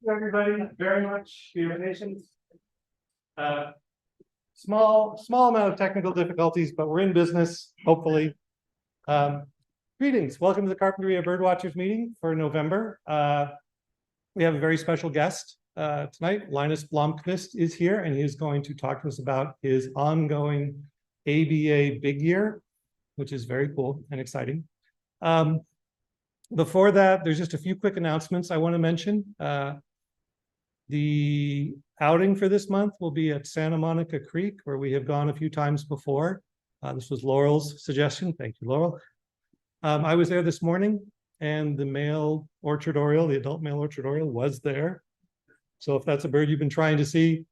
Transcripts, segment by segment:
you, everybody, very much for your patience. Small amount of technical difficulties, but we're in business, hopefully. Greetings, welcome to the Carpinteria Birdwatchers meeting for November. We have a very special guest tonight. Linus Blomqvist is here, and he is going to talk to us about his ongoing ABA Big Year, which is very cool and exciting. Before that, there's just a few quick announcements I want to mention. The outing for this month will be at Santa Monica Creek, where we have gone a few times before. This was Laurel's suggestion. Thank you, Laurel. I was there this morning, and the male orchard oriole, the adult male orchard oriole, was there. So if that's a bird you've been trying to see,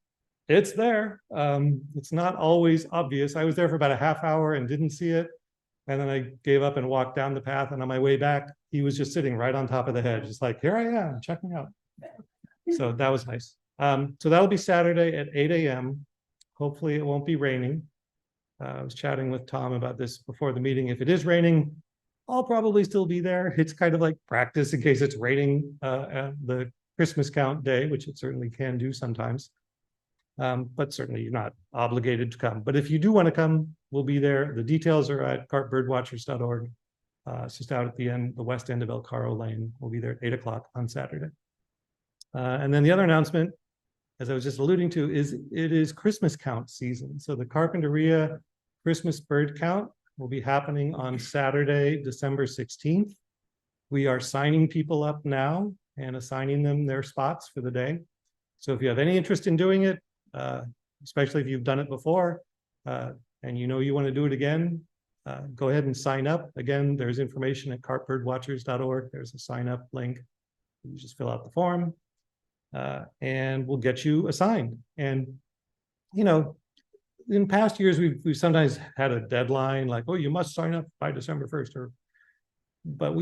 it's there. It's not always obvious. I was there for about a half hour and didn't see it. And then I gave up and walked down the path. And on my way back, he was just sitting right on top of the hedge. Just like, here I am, check me out. So that was nice. So that'll be Saturday at 8 a.m. Hopefully it won't be raining. I was chatting with Tom about this before the meeting. If it is raining, I'll probably still be there. It's kind of like practice in case it's raining the Christmas count day, which it certainly can do sometimes. But certainly you're not obligated to come. But if you do want to come, we'll be there. The details are at carpbirdwatchers.org. It's just out at the end, the west end of El Carro Lane. We'll be there at 8 o'clock on Saturday. And then the other announcement, as I was just alluding to, is it is Christmas count season. So the Carpinteria Christmas bird count will be happening on Saturday, December 16th. We are signing people up now and assigning them their spots for the day. So if you have any interest in doing it, especially if you've done it before, and you know you want to do it again, go ahead and sign up. Again, there's information at carpbirdwatchers.org. There's a sign up link. You just fill out the form, and we'll get you assigned. And, you know, in past years, we've sometimes had a deadline like, oh, you must sign up by December 1st, but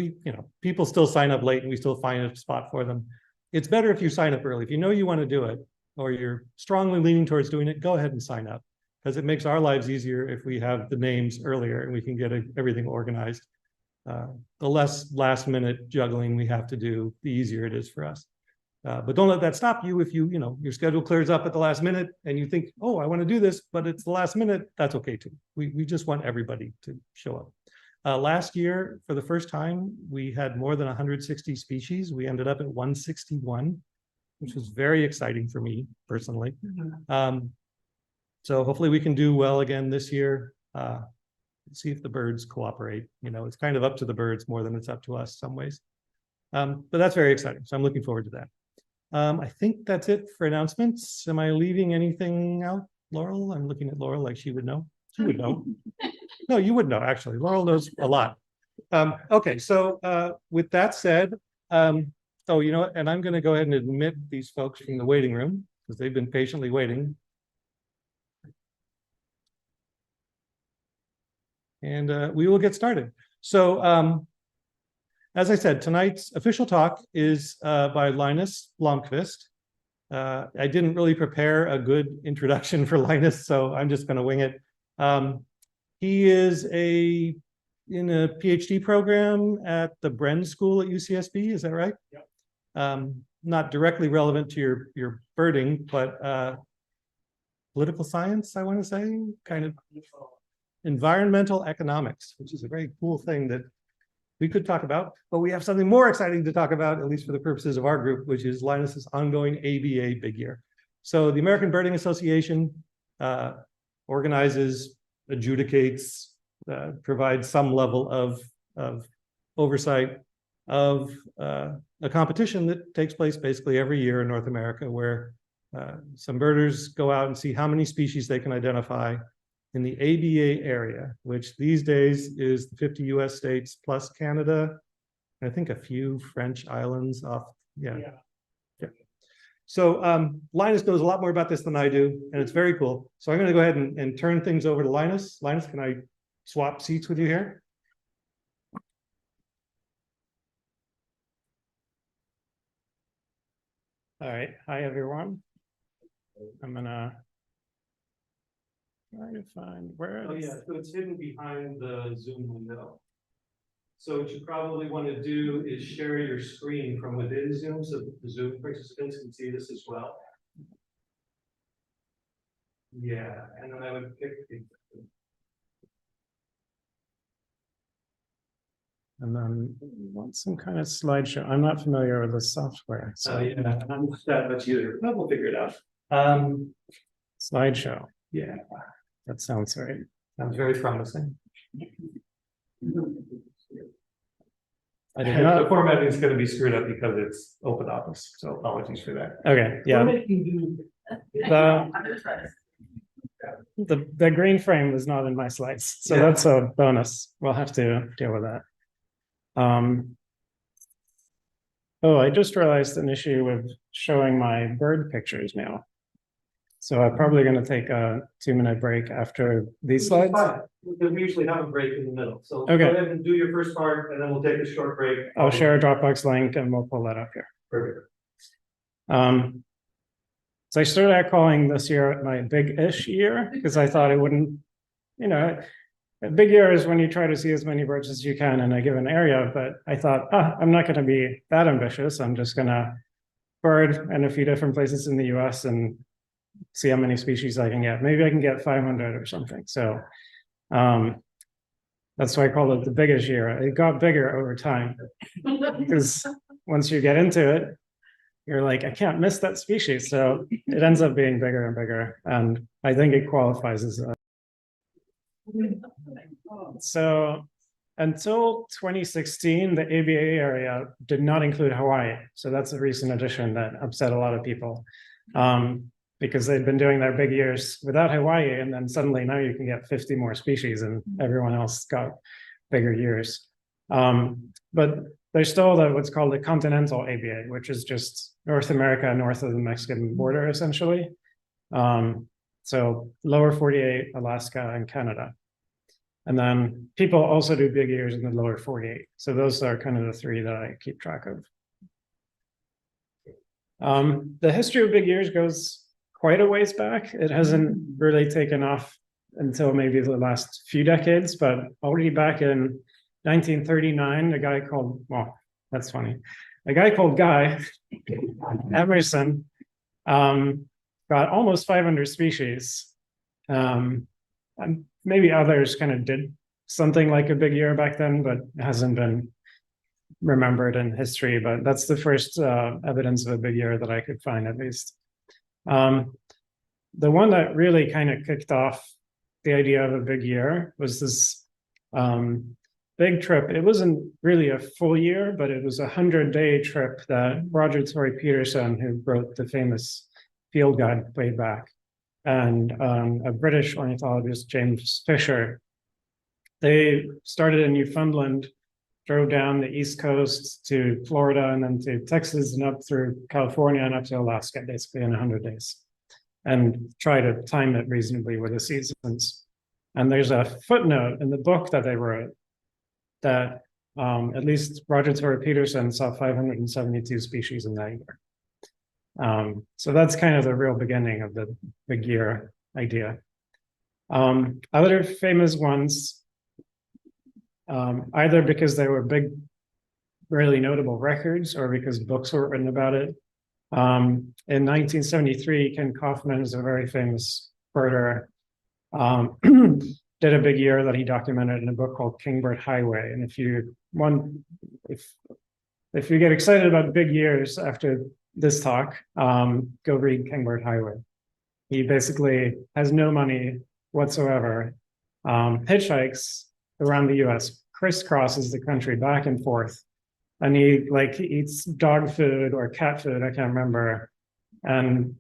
people still sign up late and we still find a spot for them. It's better if you sign up early. If you know you want to do it, or you're strongly leaning towards doing it, go ahead and sign up, because it makes our lives easier if we have the names earlier and we can get everything organized. The less last minute juggling we have to do, the easier it is for us. But don't let that stop you. If your schedule clears up at the last minute and you think, oh, I want to do this, but it's the last minute, that's okay too. We just want everybody to show up. Last year, for the first time, we had more than 160 species. We ended up at 161, which was very exciting for me personally. So hopefully we can do well again this year. See if the birds cooperate. It's kind of up to the birds more than it's up to us some ways. But that's very exciting. So I'm looking forward to that. I think that's it for announcements. Am I leaving anything out, Laurel? I'm looking at Laurel like she would know. She would know. No, you would know, actually. Laurel knows a lot. Okay, so with that said, oh, you know what? And I'm going to go ahead and admit these folks from the waiting room, because they've been patiently waiting. And we will get started. So as I said, tonight's official talk is by Linus Blomqvist. I didn't really prepare a good introduction for Linus, so I'm just going to wing it. He is in a PhD program at the Bren School at UCSB. Is that right? Yep. Not directly relevant to your birding, but political science, I want to say, kind of environmental economics, which is a very cool thing that we could talk about, but we have something more exciting to talk about, at least for the purposes of our group, which is Linus's ongoing ABA Big Year. So the American Birding Association organizes, adjudicates, provides some level of oversight of a competition that takes place basically every year in North America, where some birders go out and see how many species they can identify in the ABA area, which these days is the 50 US states plus Canada, and I think a few French islands off. Yeah. So Linus knows a lot more about this than I do, and it's very cool. So I'm going to go ahead and turn things over to Linus. Linus, can I swap seats with you here? All right. Hi, everyone. I'm going to try to find where. Oh, yeah. So it's hidden behind the Zoom window. So what you probably want to do is share your screen from within Zoom so that the Zoom participants can see this as well. Yeah, and then I would pick the. And then want some kind of slideshow. I'm not familiar with the software. So yeah, I'm not that much either, but we'll figure it out. Slideshow. Yeah, That sounds right. sounds very promising. I did The not. formatting is going to be screwed up because it's open office, so apologies for that. Okay, yeah. The green frame was not in my slides, so that's a bonus. We'll have to deal with that. Oh, I just realized an issue with showing my bird pictures now. So I'm probably going to take a 2-minute break after these slides. Because we usually have a break in the middle. So okay, go ahead and do your first part, and then we'll take a short break. I'll share a Dropbox link and we'll pull that up here. Perfect. So I started out calling this year my big-ish year because I thought it wouldn't, you know, a big year is when you try to see as many birds as you can in a given area. But I thought, I'm not going to be that ambitious. I'm just going to bird in a few different places in the US and see how many species I can get. Maybe I can get 500 or something. So that's why I called it the biggest year. It got bigger over time because once you get into it, you're like, I can't miss that species. So it ends up being bigger and bigger. And I think it qualifies as a. So until 2016, the ABA area did not include Hawaii. So that's a recent addition that upset a lot of people. Because they'd been doing their big years without Hawaii, and then suddenly now you can get 50 more species and everyone else got bigger years. But there's still what's called the continental ABA, which is just North America, north of the Mexican border, essentially. So lower 48, Alaska, and Canada. And then people also do big years in the lower 48. So those are kind of the three that I keep track of. The history of big years goes quite a ways back. It hasn't really taken off until maybe the last few decades, but already back in 1939, a guy called, well, that's funny. A guy called Guy Emerson got almost 500 species. And maybe others kind of did something like a big year back then, but it hasn't been remembered in history. But that's the first evidence of a big year that I could find, at least. The one that really kind of kicked off the idea of a big year was this big trip. It wasn't really a full year, but it was a 100-day trip that Roger Tory Peterson, who wrote the famous field guide way back, and a British ornithologist, James Fisher, they started in Newfoundland, drove down the East Coast to Florida and then to Texas and up through California and up to Alaska, basically in 100 days, and try to time it reasonably with the seasons. And there's a footnote in the book that they wrote that at least Roger Tory Peterson saw 572 species in that year. So that's kind of the real beginning of the big year idea. Other famous ones, either because they were big, really notable records or because books were written about it. In 1973, Ken Kaufman is a very famous birder, did a big year that he documented in a book called Kingbird Highway. And if you get excited about big years after this talk, go read Kingbird Highway. He basically has no money whatsoever, hitchhikes around the US, crisscrosses the country back and forth. And he eats dog food or cat food, I can't remember, and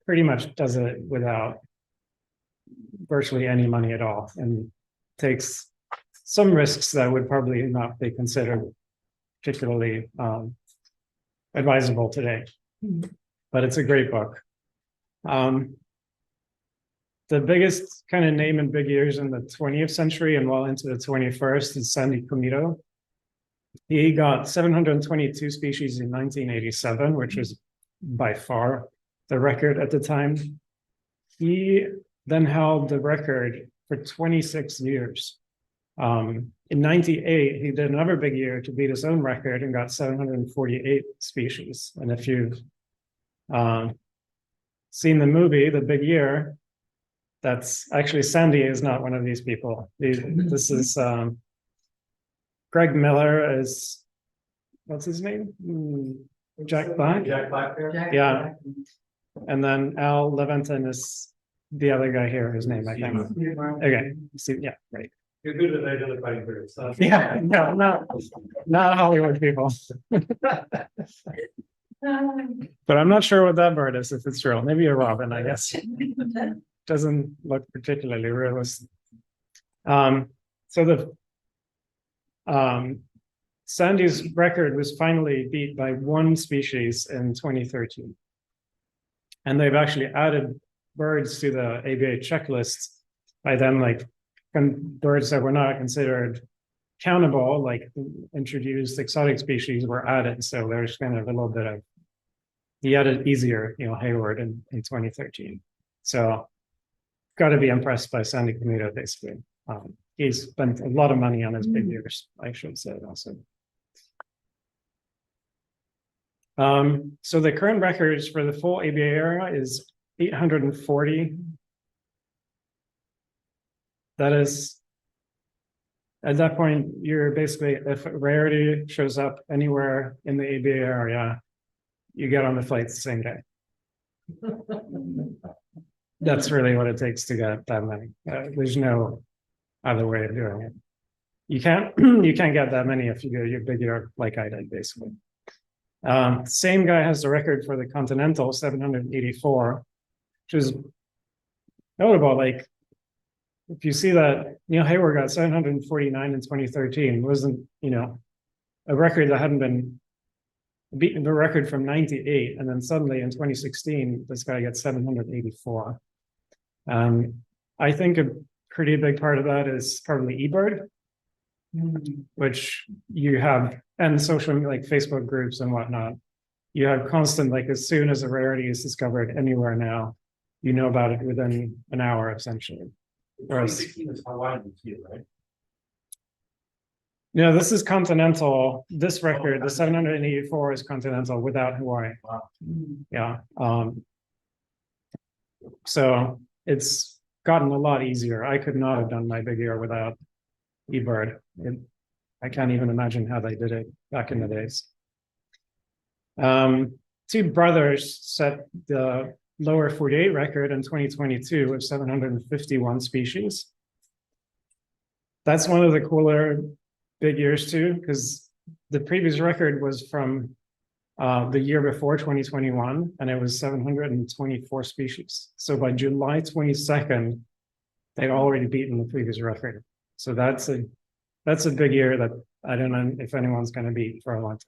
pretty much does it without virtually any money at all, and takes some risks that would probably not be considered particularly advisable today. But it's a great book. The biggest kind of name in big years in the 20th century and well into the 21st is Sandy Comito. He got 722 species in 1987, which was by far the record at the time. He then held the record for 26 years. In 98, he did another big year to beat his own record and got 748 species. And if you've seen the movie, The Big Year, that's actually Sandy is not one of these people. This is Greg Miller is, what's his name? Jack Black? Jack Black there? Yeah. And then Al Leventon is the other guy here, whose name I can't remember. Okay, see, yeah, right. You're good at identifying birds. Yeah, no, not Hollywood people. But I'm not sure what that bird is, if it's real. Maybe a robin, I guess. Doesn't look particularly realistic. So the Sandy's record was finally beat by one species in 2013. And they've actually added birds to the ABA checklist by them, like birds that were not considered countable, like introduced exotic species were added. So there's kind of a little bit of, he added easier, Hayward in 2013. So got to be impressed by Sandy Camuto, basically. He's spent a lot of money on his big years, I should say also. So the current records for the full ABA era is 840. That is, at that point, you're basically, if rarity shows up anywhere in the ABA area, you get on the flight the same day. That's really what it takes to get that many. There's no other way of doing it. You can't get that many if you go your big year like I did, basically. Same guy has the record for the Continental, 784, which is notable. Like, if you see that Neil Hayward got 749 in 2013, wasn't, a record that hadn't been beaten the record from 98, and then suddenly in 2016, this guy gets 784. I think a pretty big part of that is probably eBird, which you have, and social, like Facebook groups and whatnot. You have constant, like as soon as a rarity is discovered anywhere now, you know about it within an hour, essentially. Whereas, 2016 is Hawaii too, right? This is continental. This record, the 784, is continental without Hawaii. Wow. Yeah. So it's gotten a lot easier. I could not have done my big year without eBird. I can't even imagine how they did it back in the days. Two brothers set the lower 48 record in 2022 with 751 species. That's one of the cooler big years too, because the previous record was from the year before 2021, and it was 724 species. So by July 22nd, they'd already beaten the previous record. So that's a big year that I don't know if anyone's going to beat for a long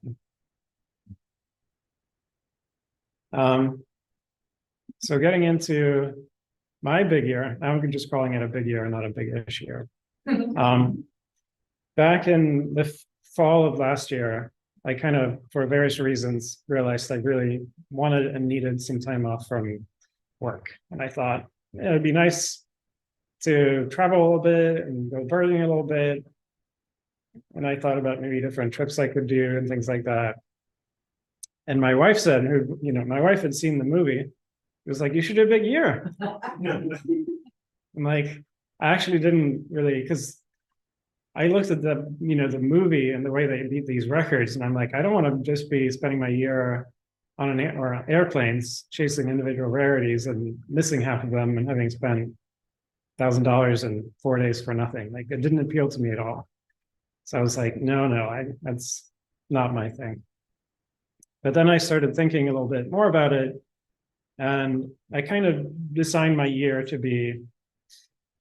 time. So getting into my big year, I'm just calling it a big year, not a big-ish year. Back in the fall of last year, I kind of, for various reasons, realized I really wanted and needed some time off from work. And I thought it'd be nice to travel a little bit and go birding a little bit. And I thought about maybe different trips I could do and things like that. And my wife said, my wife had seen the movie. It was like, you should do a big year. I'm like, I actually didn't really, because I looked at the movie and the way they beat these records, and I'm like, I don't want to just be spending my year on airplanes chasing individual rarities and missing half of them and having spent $1,000 in 4 days for nothing. Like, it didn't appeal to me at all. So I was like, no, that's not my thing. But then I started thinking a little bit more about it, and I kind of designed my year to be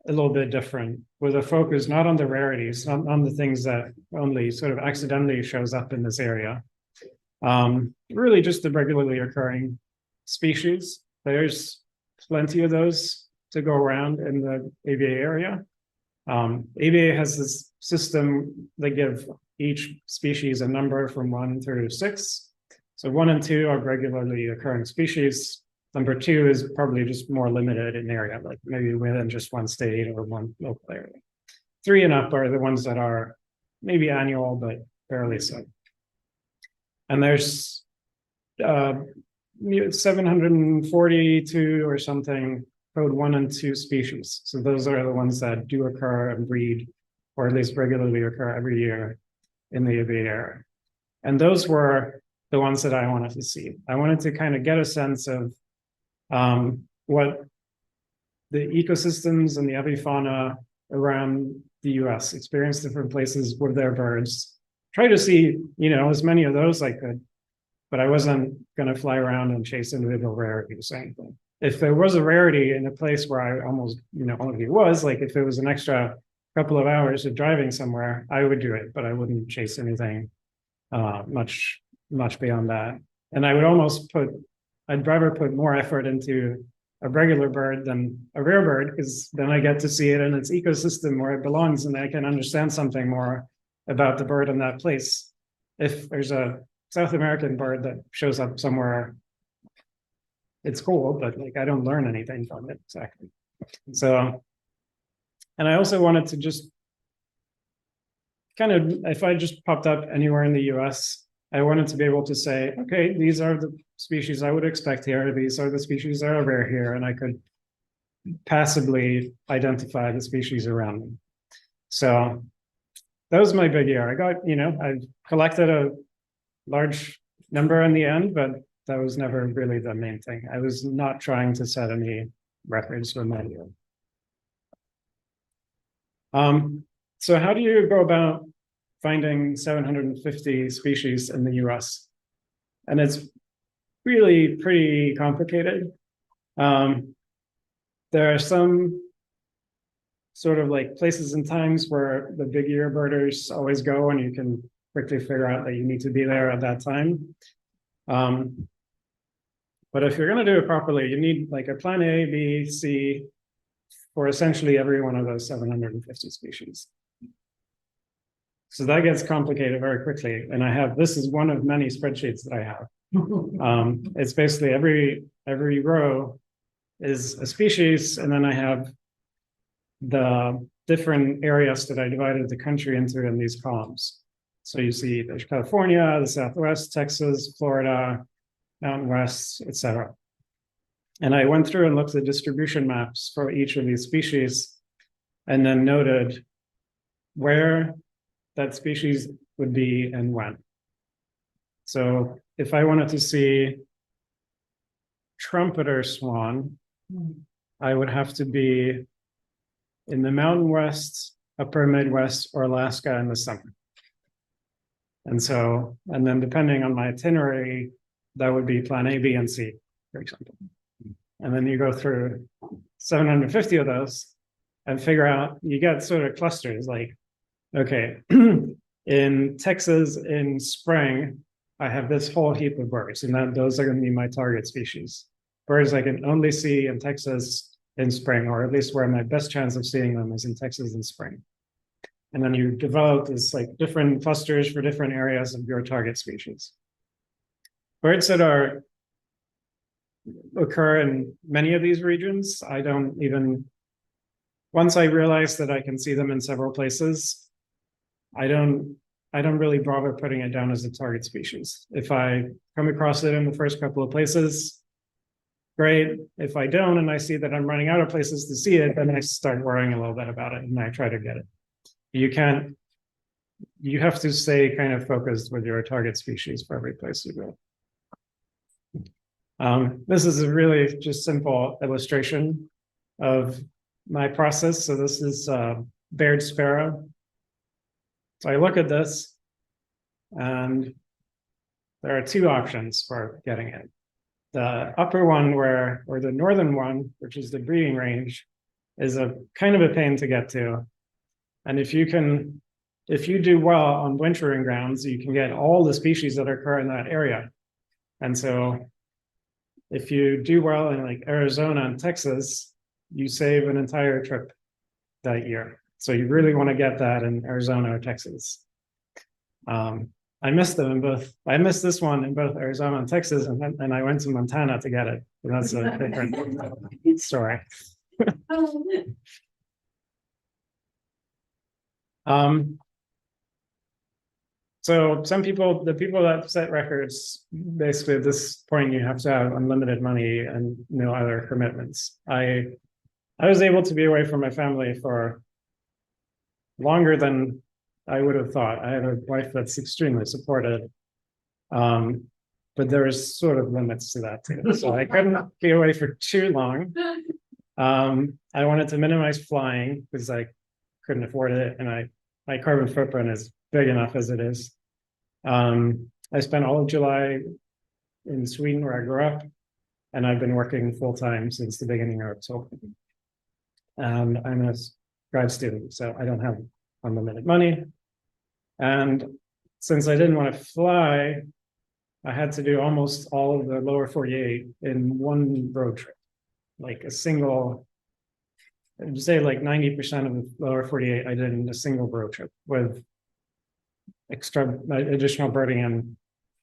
a little bit different, with a focus not on the rarities, on the things that only sort of accidentally shows up in this area. Really just the regularly occurring species. There's plenty of those to go around in the ABA area. ABA has this system that give each species a number from 1 through 6. So 1 and 2 are regularly occurring species. Number 2 is probably just more limited in area, like maybe within just one state or one local area. 3 and up are the ones that are maybe annual, but barely so. And there's 742 or something code 1 and 2 species. So those are the ones that do occur and breed, or at least regularly occur every year in the aviary. And those were the ones that I wanted to see. I wanted to kind of get a sense of what the ecosystems and the avifauna around the US experience different places with their birds. Try to see, as many of those I could, but I wasn't going to fly around and chase individual rarities or anything. If there was a rarity in a place where I almost, only was, like if it was an extra couple of hours of driving somewhere, I would do it, but I wouldn't chase anything much beyond that. And I would I'd rather put more effort into a regular bird than a rare bird, because then I get to see it in its ecosystem where it belongs, and I can understand something more about the bird in that place. If there's a South American bird that shows up somewhere, it's cool, but like I don't learn anything from it exactly. So, and I also wanted to just kind of, if I just popped up anywhere in the US, I wanted to be able to say, okay, these are the species I would expect here. These are the species that are rare here. And I could passively identify the species around me. So that was my big year. I got, I collected a large number in the end, but that was never really the main thing. I was not trying to set any records for my year. So how do you go about finding 750 species in the US? And it's really pretty complicated. There are some sort of like places and times where the big year birders always go, and you can quickly figure out that you need to be there at that time. But if you're going to do it properly, you need like a plan A, B, C for essentially every one of those 750 species. So that gets complicated very quickly. And this is one of many spreadsheets that I have. It's basically every row is a species, and then I have the different areas that I divided the country into in these columns. So you see there's California, the Southwest, Texas, Florida, Mountain West, etc. And I went through and looked at distribution maps for each of these species, and then noted where that species would be and when. So if I wanted to see trumpeter swan, I would have to be in the Mountain West, Upper Midwest, or Alaska in the summer. And then depending on my itinerary, that would be plan A, B, and C, for example. And then you go through 750 of those and figure out, you get sort of clusters like, okay, in Texas in spring, I have this whole heap of birds, and those are going to be my target species. Birds I can only see in Texas in spring, or at least where my best chance of seeing them is in Texas in spring. And then you develop this like different clusters for different areas of your target species. Birds that occur in many of these regions, once I realize that I can see them in several places, I don't really bother putting it down as a target species. If I come across it in the first couple of places, great. If I don't, and I see that I'm running out of places to see it, then I start worrying a little bit about it and I try to get it. You have to stay kind of focused with your target species for every place you go. This is a really just simple illustration of my process. So this is Baird sparrow. So I look at this, and there are two options for getting it. The upper one, or the northern one, which is the breeding range, is a kind of a pain to get to. And if you do well on wintering grounds, you can get all the species that occur in that area. And so if you do well in like Arizona and Texas, you save an entire trip that year. So you really want to get that in Arizona or Texas. I missed them in both. I missed this one in both Arizona and Texas, and I went to Montana to get it. And that's a different story. So the people that set records, basically at this point, you have to have unlimited money and no other commitments. I was able to be away from my family for longer than I would have thought. I have a wife that's extremely supportive. But there's sort of limits to that too. So I couldn't be away for too long. I wanted to minimize flying because I couldn't afford it, and my carbon footprint is big enough as it is. I spent all of July in Sweden where I grew up, and I've been working full time since the beginning of October. And I'm a grad student, so I don't have unlimited money. And since I didn't want to fly, I had to do almost all of the lower 48 in one road trip, like a single, I'd say like 90% of the lower 48 I did in a single road trip with additional birding in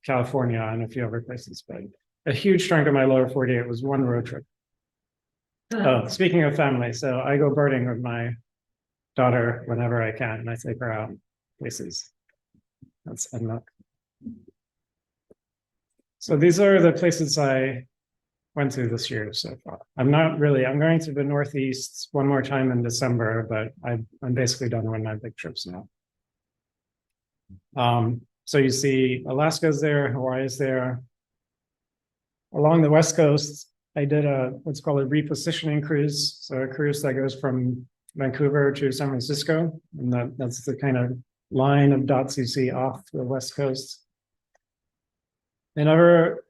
California and a few other places. But a huge chunk of my lower 48 was one road trip. Oh, speaking of family, so I go birding with my daughter whenever I can, and I take her out places. That's enough. So these are the places I went to this year so far. I'm going to the Northeast one more time in December, but I'm basically done with my big trips now. So you see Alaska's there, Hawaii's there. Along the West Coast, I did what's called a repositioning cruise. So a cruise that goes from Vancouver to San Francisco. And that's the kind of line of dots you see off the West Coast. Another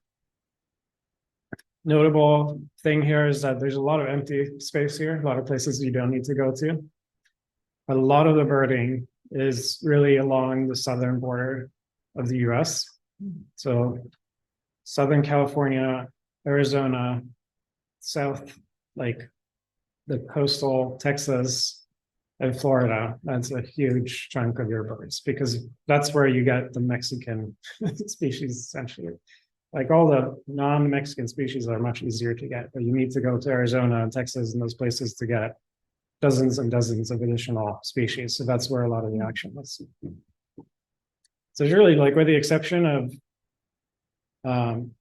notable thing here is that there's a lot of empty space here, a lot of places you don't need to go to. A lot of the birding is really along the southern border of the US. So Southern California, Arizona, south, like the coastal Texas and Florida, that's a huge chunk of your birds because that's where you get the Mexican species essentially. Like all the non-Mexican species are much easier to get, but you need to go to Arizona and Texas and those places to get dozens and dozens of additional species. So that's where a lot of the action is. So it's really like with the exception of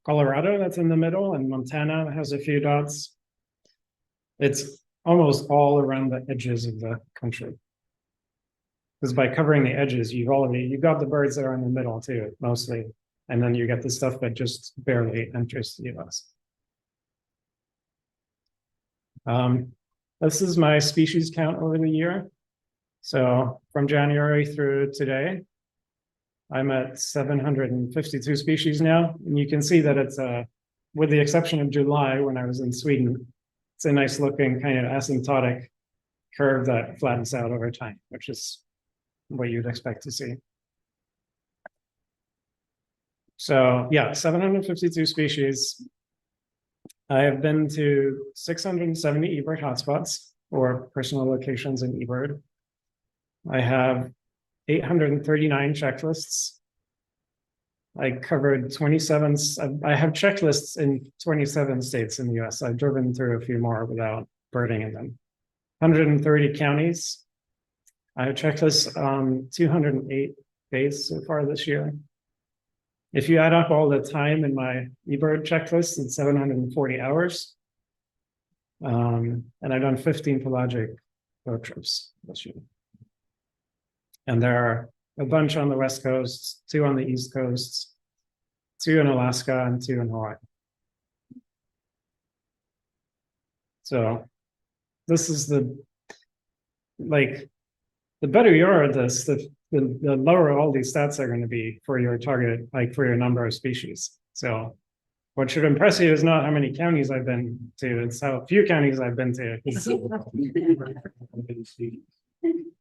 Colorado that's in the middle and Montana that has a few dots, it's almost all around the edges of the country. Because by covering the edges, you've got the birds that are in the middle too, mostly. And then you get the stuff that just barely enters the US. This is my species count over the year. So from January through today, I'm at 752 species now. And you can see that it's, with the exception of July when I was in Sweden, it's a nice looking kind of asymptotic curve that flattens out over time, which is what you'd expect to see. So yeah, 752 species. I have been to 670 eBird hotspots or personal locations in eBird. I have 839 checklists. I covered 27, I have checklists in 27 states in the US. I've driven through a few more without birding in them. 130 counties. I have checklists on 208 days so far this year. If you add up all the time in my eBird checklist, it's 740 hours. And I've done 15 pelagic boat trips this year. And there are a bunch on the West Coast, 2 on the East Coast, 2 in Alaska, and 2 in Hawaii. So this is the better you are at this, the lower all these stats are going to be for your target, like for your number of species. So what should impress you is not how many counties I've been to, it's how few counties I've been to.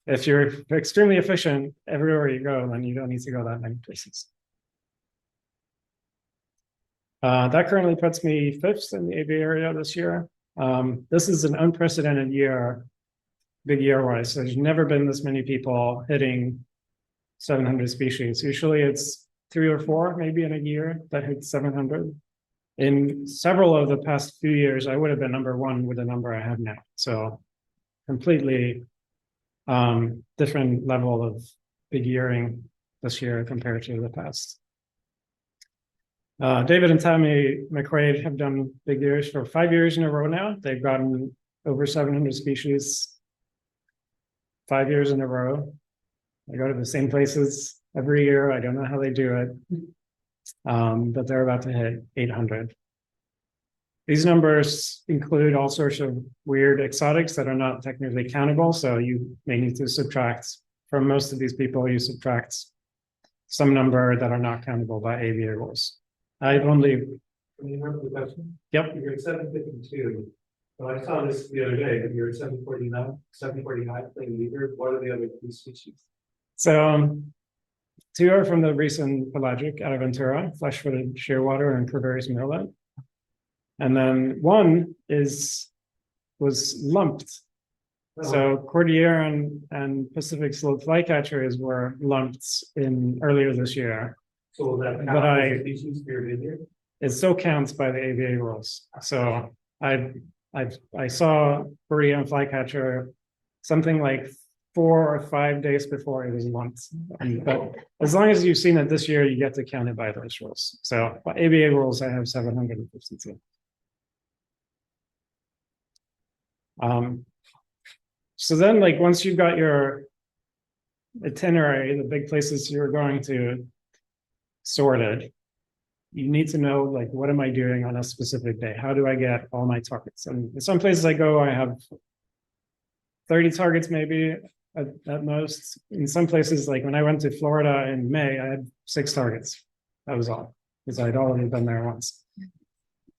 If you're extremely efficient everywhere you go, then you don't need to go that many places. That currently puts me 5th in the AV area this year. This is an unprecedented year, big year-wise. So there's never been this many people hitting 700 species. Usually it's 3 or 4, maybe in a year that hit 700. In several of the past few years, I would have been #1 with the number I have now. So completely different level of big earring this year compared to the past. David and Tammy McQuaid have done big ears for 5 years in a row now. They've gotten over 700 species 5 years in a row. They go to the same places every year. I don't know how they do it, but they're about to hit 800. These numbers include all sorts of weird exotics that are not technically countable. So you may need to subtract from most of these people, you subtract some number that are not countable by ABA rules. I've only. Can you remember the question? Yep. You're at 752. But I saw this the other day, but you're at 749 playing leader. What are the other three species? So 2 are from the recent pelagic out of Ventura, flesh-footed shearwater and Carpinteria Birdwatchers. And then 1 was lumped. So Cordilleran and Pacific slope flycatchers were lumped in earlier this year. So that But I- species spirit here? It still counts by the ABA rules. So I saw Cordilleran flycatcher something like 4 or 5 days before it was lumped. But as long as you've seen it this year, you get to count it by those rules. So by ABA rules, I have 752. So then, like, once you've got your itinerary, the big places you're going to sorted, you need to know, like, what am I doing on a specific day? How do I get all my targets? And in some places I go, I have 30 targets maybe at most. In some places, like when I went to Florida in May, I had 6 targets. That was all, because I'd already been there once.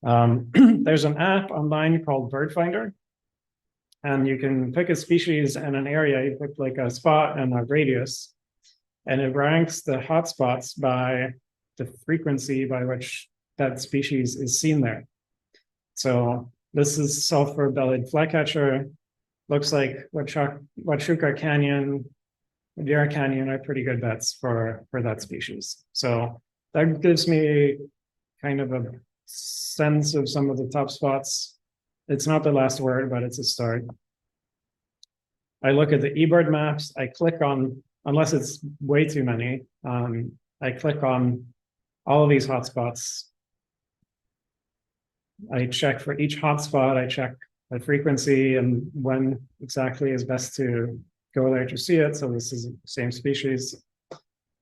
There's an app online called Bird Finder. And you can pick a species and an area, you pick like a spot and a radius, and it ranks the hotspots by the frequency by which that species is seen there. So this is sulfur-bellied flycatcher. Looks like Huachuca Canyon, Madeira Canyon are pretty good bets for that species. So that gives me kind of a sense of some of the top spots. It's not the last word, but it's a start. I look at the eBird maps. I click on, unless it's way too many, I click on all of these hotspots. I check for each hotspot. I check the frequency and when exactly is best to go there to see it. So this is the same species.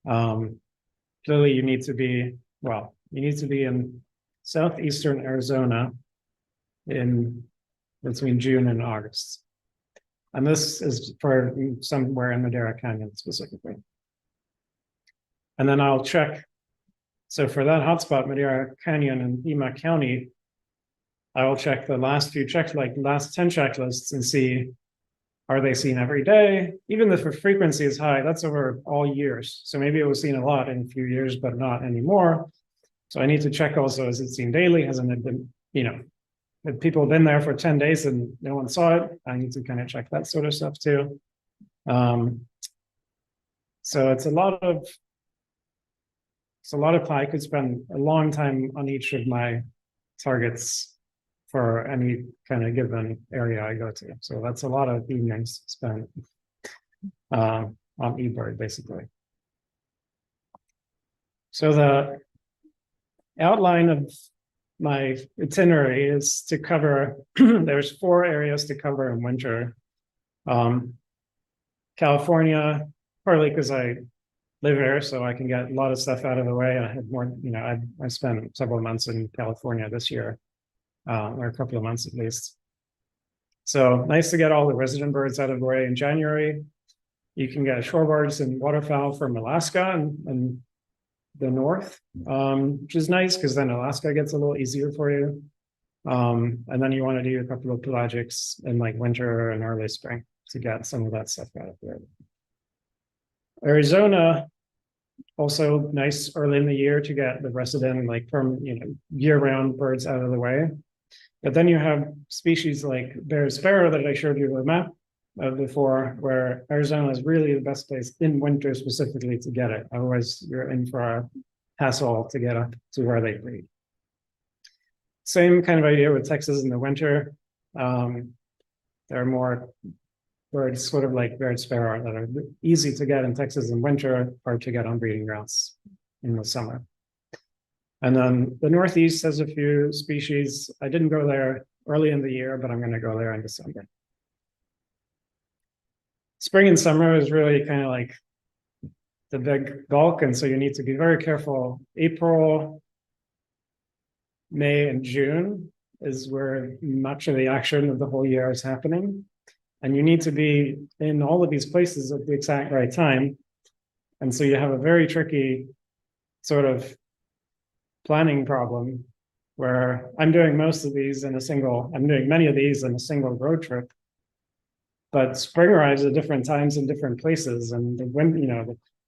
Clearly, you need to be in southeastern Arizona in between June and August. And this is for somewhere in Madeira Canyon specifically. And then I'll check. So for that hotspot, Madeira Canyon and Pima County, I will check the last few last 10 checklists and see, are they seen every day? Even if the frequency is high, that's over all years. So maybe it was seen a lot in a few years, but not anymore. So I need to check also, is it seen daily? Hasn't it been, if people have been there for 10 days and no one saw it, I need to kind of check that sort of stuff too. So it's a lot of I could spend a long time on each of my targets for any kind of given area I go to. So that's a lot of evenings spent on eBird, basically. So the outline of my itinerary is to cover, there's 4 areas to cover in winter. California, partly because I live here, so I can get a lot of stuff out of the way. I had more, I spent several months in California this year, or a couple of months at least. So nice to get all the resident birds out of the way in January. You can get shorebirds and waterfowl from Alaska and the north, which is nice because then Alaska gets a little easier for you. And then you want to do a couple of pelagics in like winter and early spring to get some of that stuff out of there. Arizona, also nice early in the year to get the resident, like from year-round birds out of the way. But then you have species like bear sparrow that I showed you the map of before, where Arizona is really the best place in winter specifically to get it. Otherwise, you're in for a hassle to get up to where they breed. Same kind of idea with Texas in the winter. They're more birds, sort of like red sparrow, that are easy to get in Texas in winter, hard to get on breeding grounds in the summer. And then the Northeast has a few species. I didn't go there early in the year, but I'm going to go there in December. Spring and summer is really kind of like the big bulk, and so you need to be very careful. April, May, and June is where much of the action of the whole year is happening. And you need to be in all of these places at the exact right time. And so you have a very tricky sort of planning problem where I'm doing most of these in a single, I'm doing many of these in a single road trip. But spring arrives at different times in different places. And the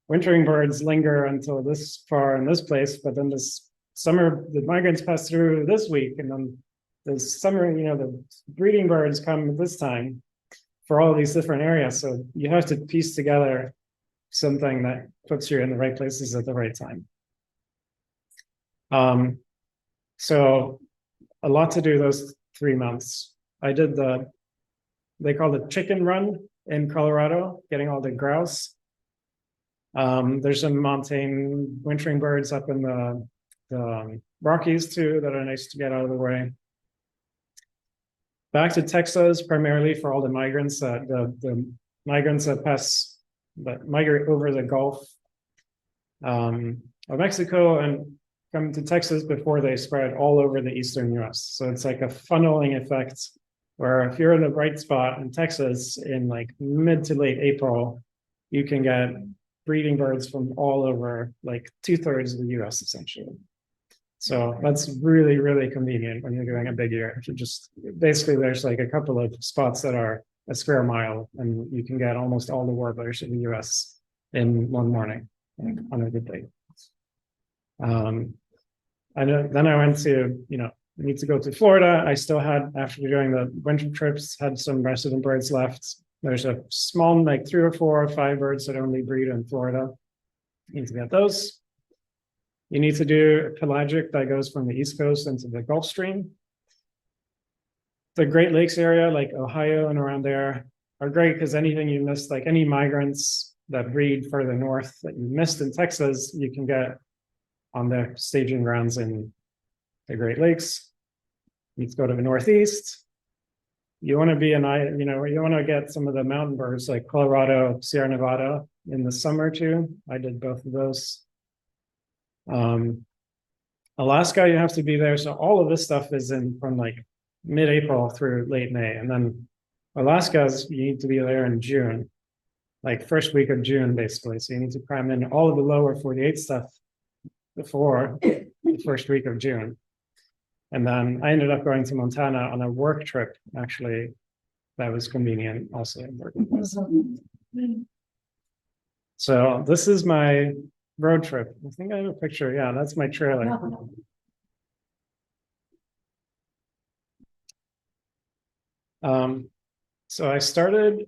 wintering birds linger until this far in this place, but then this summer, the migrants pass through this week, and then the summer, the breeding birds come this time for all of these different areas. So you have to piece together something that puts you in the right places at the right time. So a lot to do those 3 months. I did they call it chicken run in Colorado, getting all the grouse. There's some montane wintering birds up in the Rockies too that are nice to get out of the way. Back to Texas, primarily for all the migrants the migrants that migrate over the Gulf of Mexico and come to Texas before they spread all over the eastern US. So it's like a funneling effect where if you're in the right spot in Texas in like mid to late April, you can get breeding birds from all over, like 2/3 of the US essentially. So that's really, really convenient when you're doing a big year. You just basically there's like a couple of spots that are a square mile, and you can get almost all the warblers in the US in one morning, like on a good day. Then I went to, need to go to Florida. I still had, after doing the winter trips, had some resident birds left. There's a small, like 3 or 4 or 5 birds that only breed in Florida. You need to get those. You need to do pelagic that goes from the East Coast into the Gulf Stream. The Great Lakes area, like Ohio and around there, are great because anything you missed, like any migrants that breed further north that you missed in Texas, you can get on the staging grounds in the Great Lakes. You need to go to the Northeast. You want to be you want to get some of the mountain birds like Colorado, Sierra Nevada in the summer too. I did both of those. Alaska, you have to be there. So all of this stuff is in from like mid-April through late May. And then Alaska's, you need to be there in June, like first week of June, basically. So you need to cram in all of the lower 48 stuff before the first week of June. And then I ended up going to Montana on a work trip, actually. That was convenient also. So this is my road trip. I think I have a picture. Yeah, that's my trailer. So I started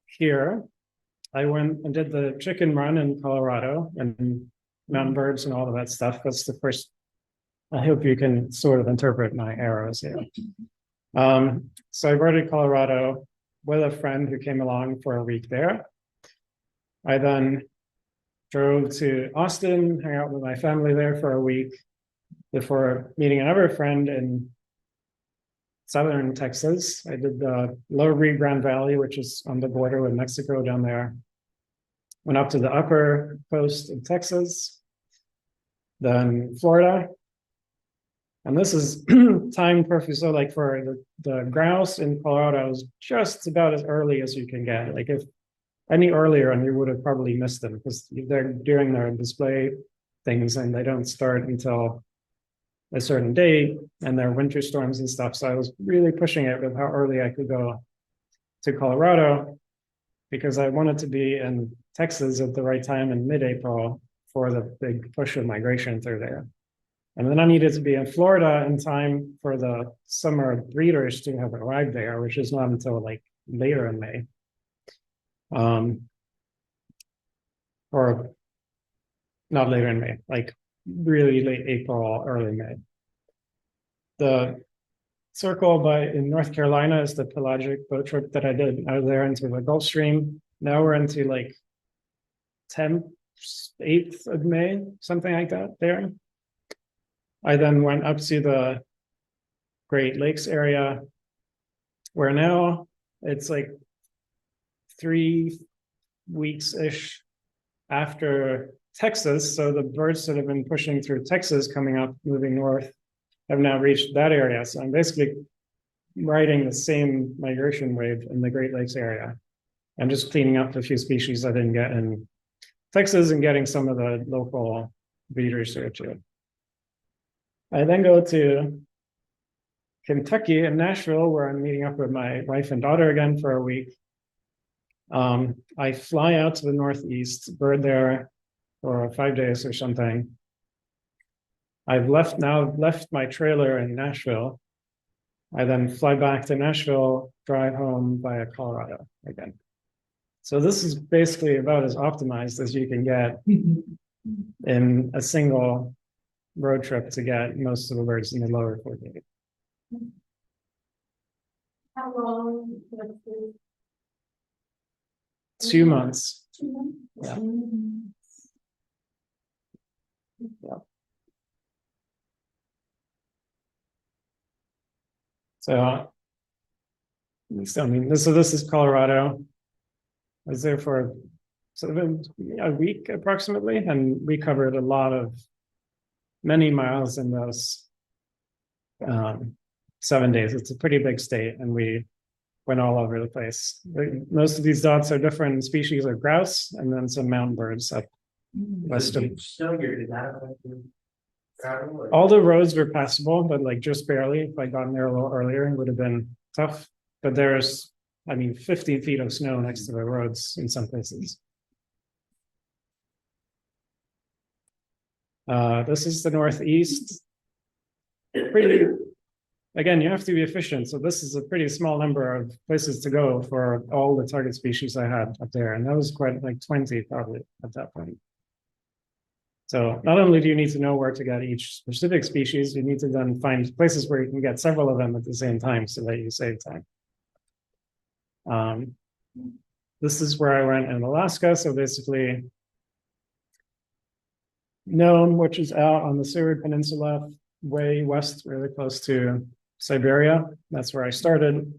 here. I went and did the chicken run in Colorado and mountain birds and all of that stuff. That's the first. I hope you can sort of interpret my arrows here. So I rode in Colorado with a friend who came along for a week there. I then drove to Austin, hang out with my family there for a week before meeting another friend in southern Texas. I did the Lower Rio Grande Valley, which is on the border with Mexico down there. Went up to the upper coast of Texas, then Florida. And this is timed perfect. So like for the grouse in Colorado is just about as early as you can get. Like if any earlier, and you would have probably missed them because they're doing their display things and they don't start until a certain date, and there are winter storms and stuff. So I was really pushing it with how early I could go to Colorado because I wanted to be in Texas at the right time in mid-April for the big push of migration through there. And then I needed to be in Florida in time for the summer breeders to have arrived there, which is not until like later in May. Or not later in May, like really late April, early May. circle in North Carolina is the pelagic boat trip that I did. I was there into the Gulf Stream. Now we're into like 10th, 8th of May, something like that there. I then went up to the Great Lakes area, where now it's like 3 weeks-ish after Texas. So the birds that have been pushing through Texas, coming up, moving north, have now reached that area. So I'm basically riding the same migration wave in the Great Lakes area. I'm just cleaning up a few species I didn't get in Texas and getting some of the local breeders here too. I then go to Kentucky and Nashville, where I'm meeting up with my wife and daughter again for a week. I fly out to the Northeast, bird there for 5 days or something. I've left my trailer in Nashville. I then fly back to Nashville, drive home via Colorado again. So this is basically about as optimized as you can get in a single road trip to get most of the birds in the lower 48. How long was this? 2 months. 2 months? Yeah. 2 months. Yeah. So I mean, this is Colorado. I was there for sort of a week approximately, and we covered many miles in those 7 days. It's a pretty big state, and we went all over the place. Most of these dots are different species of grouse, and then some mountain birds up west of. All the roads were passable, but like just barely. If I'd gotten there a little earlier, it would have been tough. But there's, 15 feet of snow next to the roads in some places. This is the Northeast. Again, you have to be efficient. So this is a pretty small number of places to go for all the target species I had up there. And that was quite like 20 probably at that point. So not only do you need to know where to get each specific species, you need to then find places where you can get several of them at the same time so that you save time. This is where I went in Alaska. So basically, Nome, which is out on the Seward Peninsula, way west, really close to Siberia. That's where I started.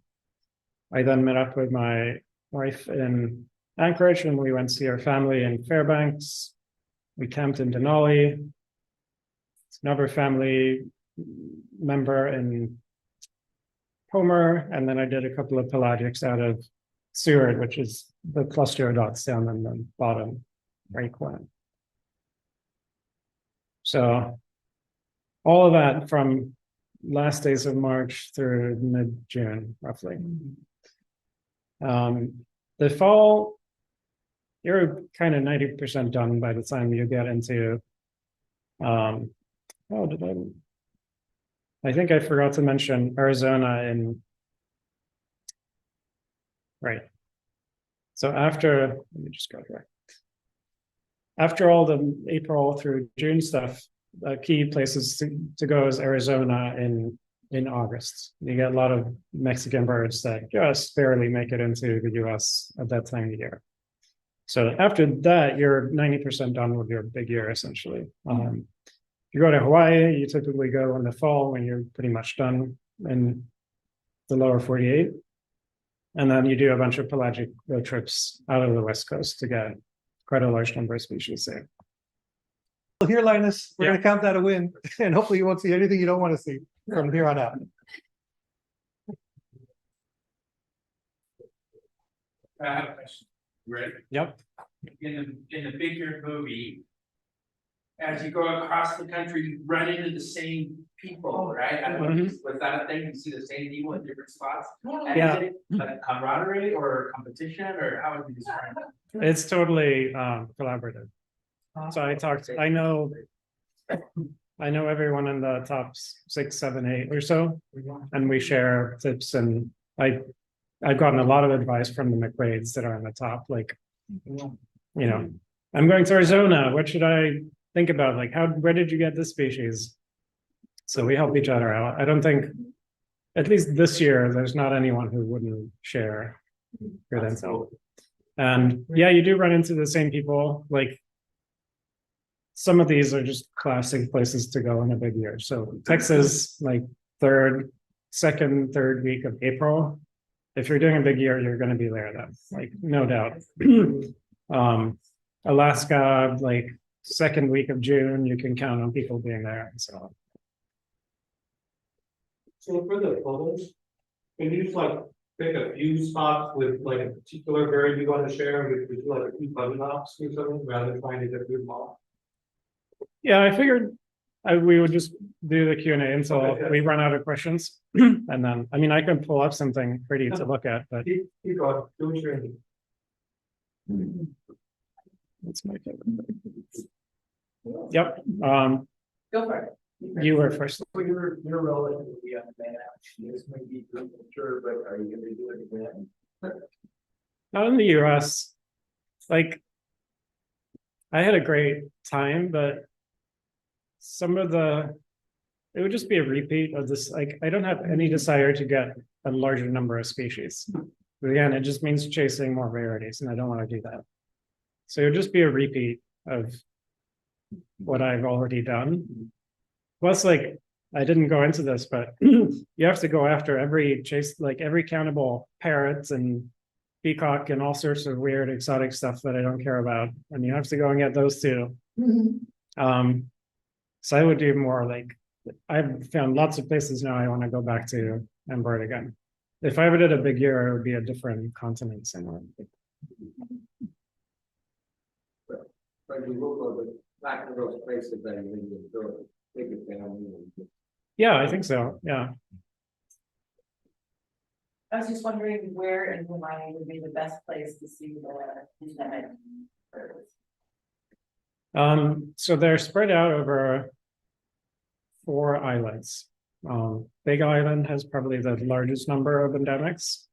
I then met up with my wife in Anchorage, and we went to see our family in Fairbanks. We camped in Denali. It's another family member in Homer, and then I did a couple of pelagics out of Seward, which is the cluster of dots down in the bottom right corner. So all of that from last days of March through mid-June, roughly. The fall, you're kind of 90% done by the time you get into, I think I forgot to mention Arizona right. So let me just go here. After all the April through June stuff, key places to go is Arizona in August. You get a lot of Mexican birds that just barely make it into the US at that time of year. So after that, you're 90% done with your big year, essentially. If you go to Hawaii, you typically go in the fall when you're pretty much done in the lower 48. And then you do a bunch of pelagic road trips out of the West Coast to get quite a large number of species there. Well, here, Linus, we're going to count that a win, and hopefully you won't see anything you don't want to see from here on out. I have a question. Ready? Yep. In the bigger movie, as you go across the country, you run into the same people, right? I don't know, was that a thing? You see the same people in different spots? And Yeah. is it like camaraderie or competition, or how would you describe it? It's totally collaborative. So I know everyone in the top 6, 7, 8 or so, and we share tips. And I've gotten a lot of advice from the McQuaids that are on the top, like, I'm going to Arizona. What should I think about? Like, where did you get this species? So we help each other out. I don't think at least this year, there's not anyone who wouldn't share good info. And yeah, you do run into the same people. Like some of these are just classic places to go in a big year. So Texas, like second, third week of April. If you're doing a big year, you're going to be there then, like no doubt. Alaska, like second week of June, you can count on people being there. So for the photos, can you just like pick a few spots with like a particular bird you want to share with like a few button ups or something rather than trying to get through them all? yeah, I figured we would just do the Q&A until Okay, yeah. we run out of questions. And then, I mean, I can pull up something pretty to look at, but Keep going, do what you're that's my favorite. Yep. Go for it. You were first. Well, you're relatively young man, actually, this may be premature, but are you gonna do it again? Not in the US. Like, I had a great time, but it would just be a repeat of this. Like, I don't have any desire to get a larger number of species. But again, it just means chasing more rarities, and I don't want to do that. So it would just be a repeat of what I've already done. Plus, like, I didn't go into this, but you have to go after every countable parrots and peacock and all sorts of weird exotic stuff that I don't care about. And you have to go and get those too. So I would do more like, I've found lots of places now I want to go back to and bird again. If I ever did a big year, it would be a different continent somewhere. But you look at the back of those places that you enjoy, take it down. Yeah, I think so. Yeah. I was just wondering where in Hawaii would be the best place to see the endemic birds. So they're spread out over 4 islands. Big Island has probably the largest number of endemics.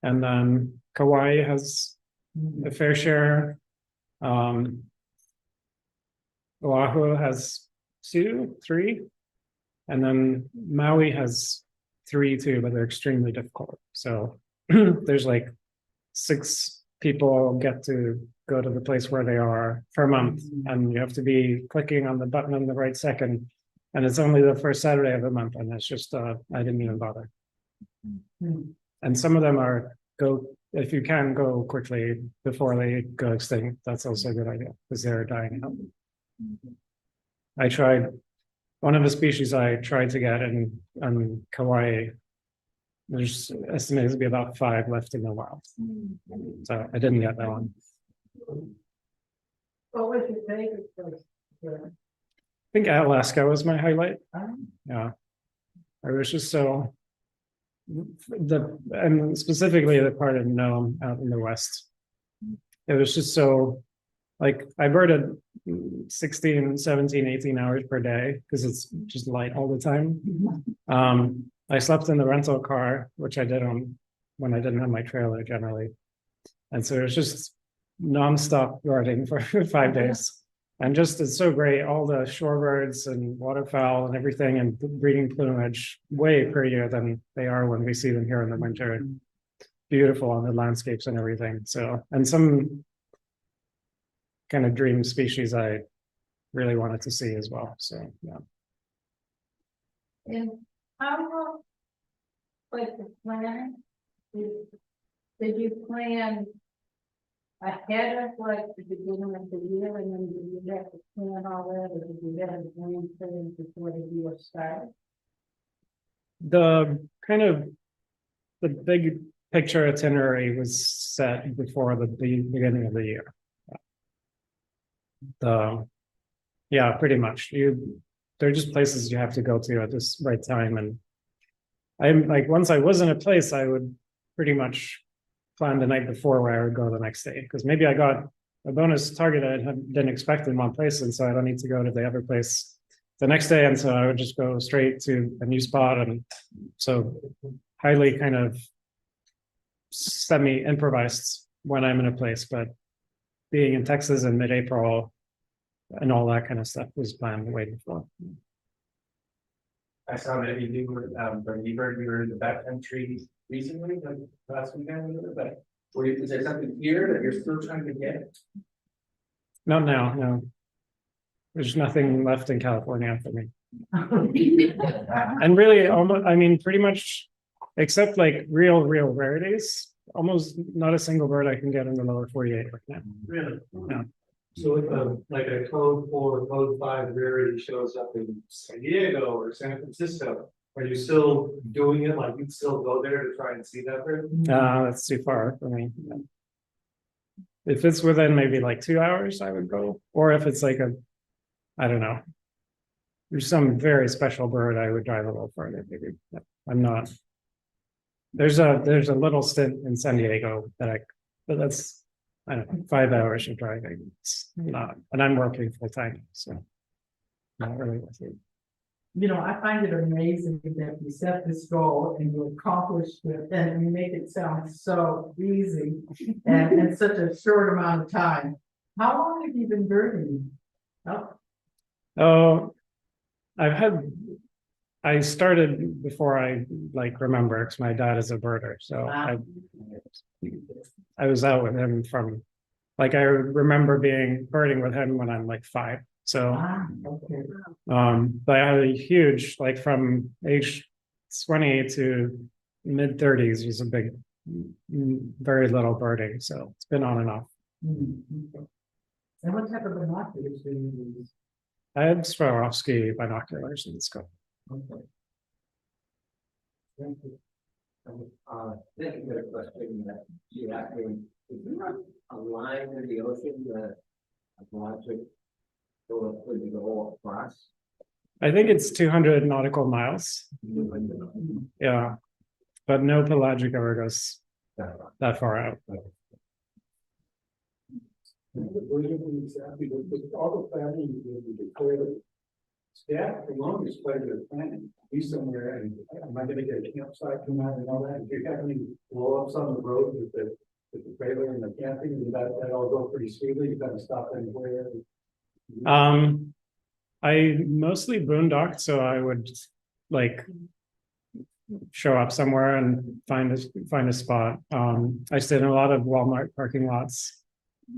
And then Kauai has a fair share. Oahu has 2, 3. And then Maui has 3 too, but they're extremely difficult. So there's like 6 people get to go to the place where they are for a month, and you have to be clicking on the button in the right second. And it's only the first Saturday of the month, and it's just I didn't even bother. And some of them if you can go quickly before they go extinct, that's also a good idea because they're dying out. I tried one of the species I tried to get in Kauai. There's estimated to be about 5 left in the wild, so I didn't get that one. What was your favorite place? I think Alaska was my highlight. Yeah, I was just so and specifically the part of Nome out in the west. It was just so, like, I birded 16, 17, 18 hours per day because it's just light all the time. I slept in the rental car, which I did when I didn't have my trailer generally. And so it was just nonstop birding for 5 days. And just, it's so great. All the shorebirds and waterfowl and everything and breeding plumage way prettier than they are when we see them here in the winter. Beautiful on the landscapes and everything. So, and some kind of dream species I really wanted to see as well. So, yeah. And how, like the plan, did you plan ahead of like the beginning of the year, and then did you have to plan all that, or did you have a plan before the year started? The kind of the big picture itinerary was set before the beginning of the year. Yeah, pretty much. They're just places you have to go to at this right time. And I'm like, once I was in a place, I would pretty much plan the night before where I would go the next day. Because maybe I got a bonus target I didn't expect in one place, and so I don't need to go to the other place the next day. And so I would just go straight to a new spot. And so highly kind of semi-improvised when I'm in a place, but being in Texas in mid-April and all that kind of stuff was planned way before. I saw that you were, Bernie Bird, you were in the backcountry recently, like last weekend, but is there something here that you're still trying to get? Not now, no. There's nothing left in California for me. And really, almost, I mean, pretty much, except like real rarities, almost not a single bird I can get in the lower 48 right now. Really? Yeah. So if like a code 4, code 5 rarity shows up in San Diego or San Francisco, are you still doing it? Like you'd still go there to try and see that bird? That's too far for me. If it's within maybe like 2 hours, I would go. Or if it's like I don't know. There's some very special bird, I would drive a little further, maybe. I'm not. There's a little stint in San Diego but that's, I don't know, 5 hours of driving. It's not, and I'm working full time, so not really with it. You know, I find it amazing that you set this goal and you accomplish it and you make it sound so easy and in such a short amount of time. How long have you been birding? Oh, I started before I like remember, because my dad is a birder, so Wow. I was out with him from, like, I remember birding with him when I'm like 5. So, Okay. but I had a huge, like from age 20 to mid 30s was a big, very little birding. So it's been on and off. Okay. And what type of binoculars do you use? I had Swarovski binoculars in the scope. Okay. Thank you. This is a question that you asked me. Is there a line in the ocean that I want to go across? I think it's 200 nautical miles. Yeah. But no pelagic ever goes that far out. All the family declared staff along is quite a bit of planning. Be somewhere and am I gonna get a campsite come out and all that? If you're having blow ups on the road with the trailer and the camping, that all go pretty smoothly, you gotta stop anywhere. I mostly boondocked, so I would like show up somewhere and find a spot. I stayed in a lot of Walmart parking lots,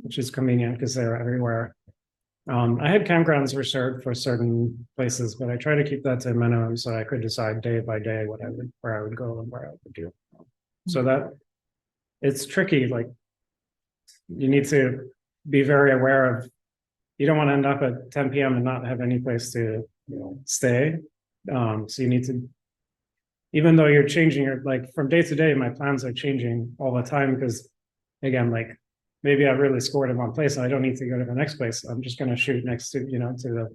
which is convenient because they're everywhere. I had campgrounds reserved for certain places, but I try to keep that to a minimum so I could decide day by day where I would go and where I would do. So that it's tricky. Like you need to be very aware of. You don't want to end up at 10 p.m. and not have any place to stay. So you need to, even though you're changing your, like from day to day, my plans are changing all the time because again, like maybe I really scored in one place and I don't need to go to the next place. I'm just going to shoot next to,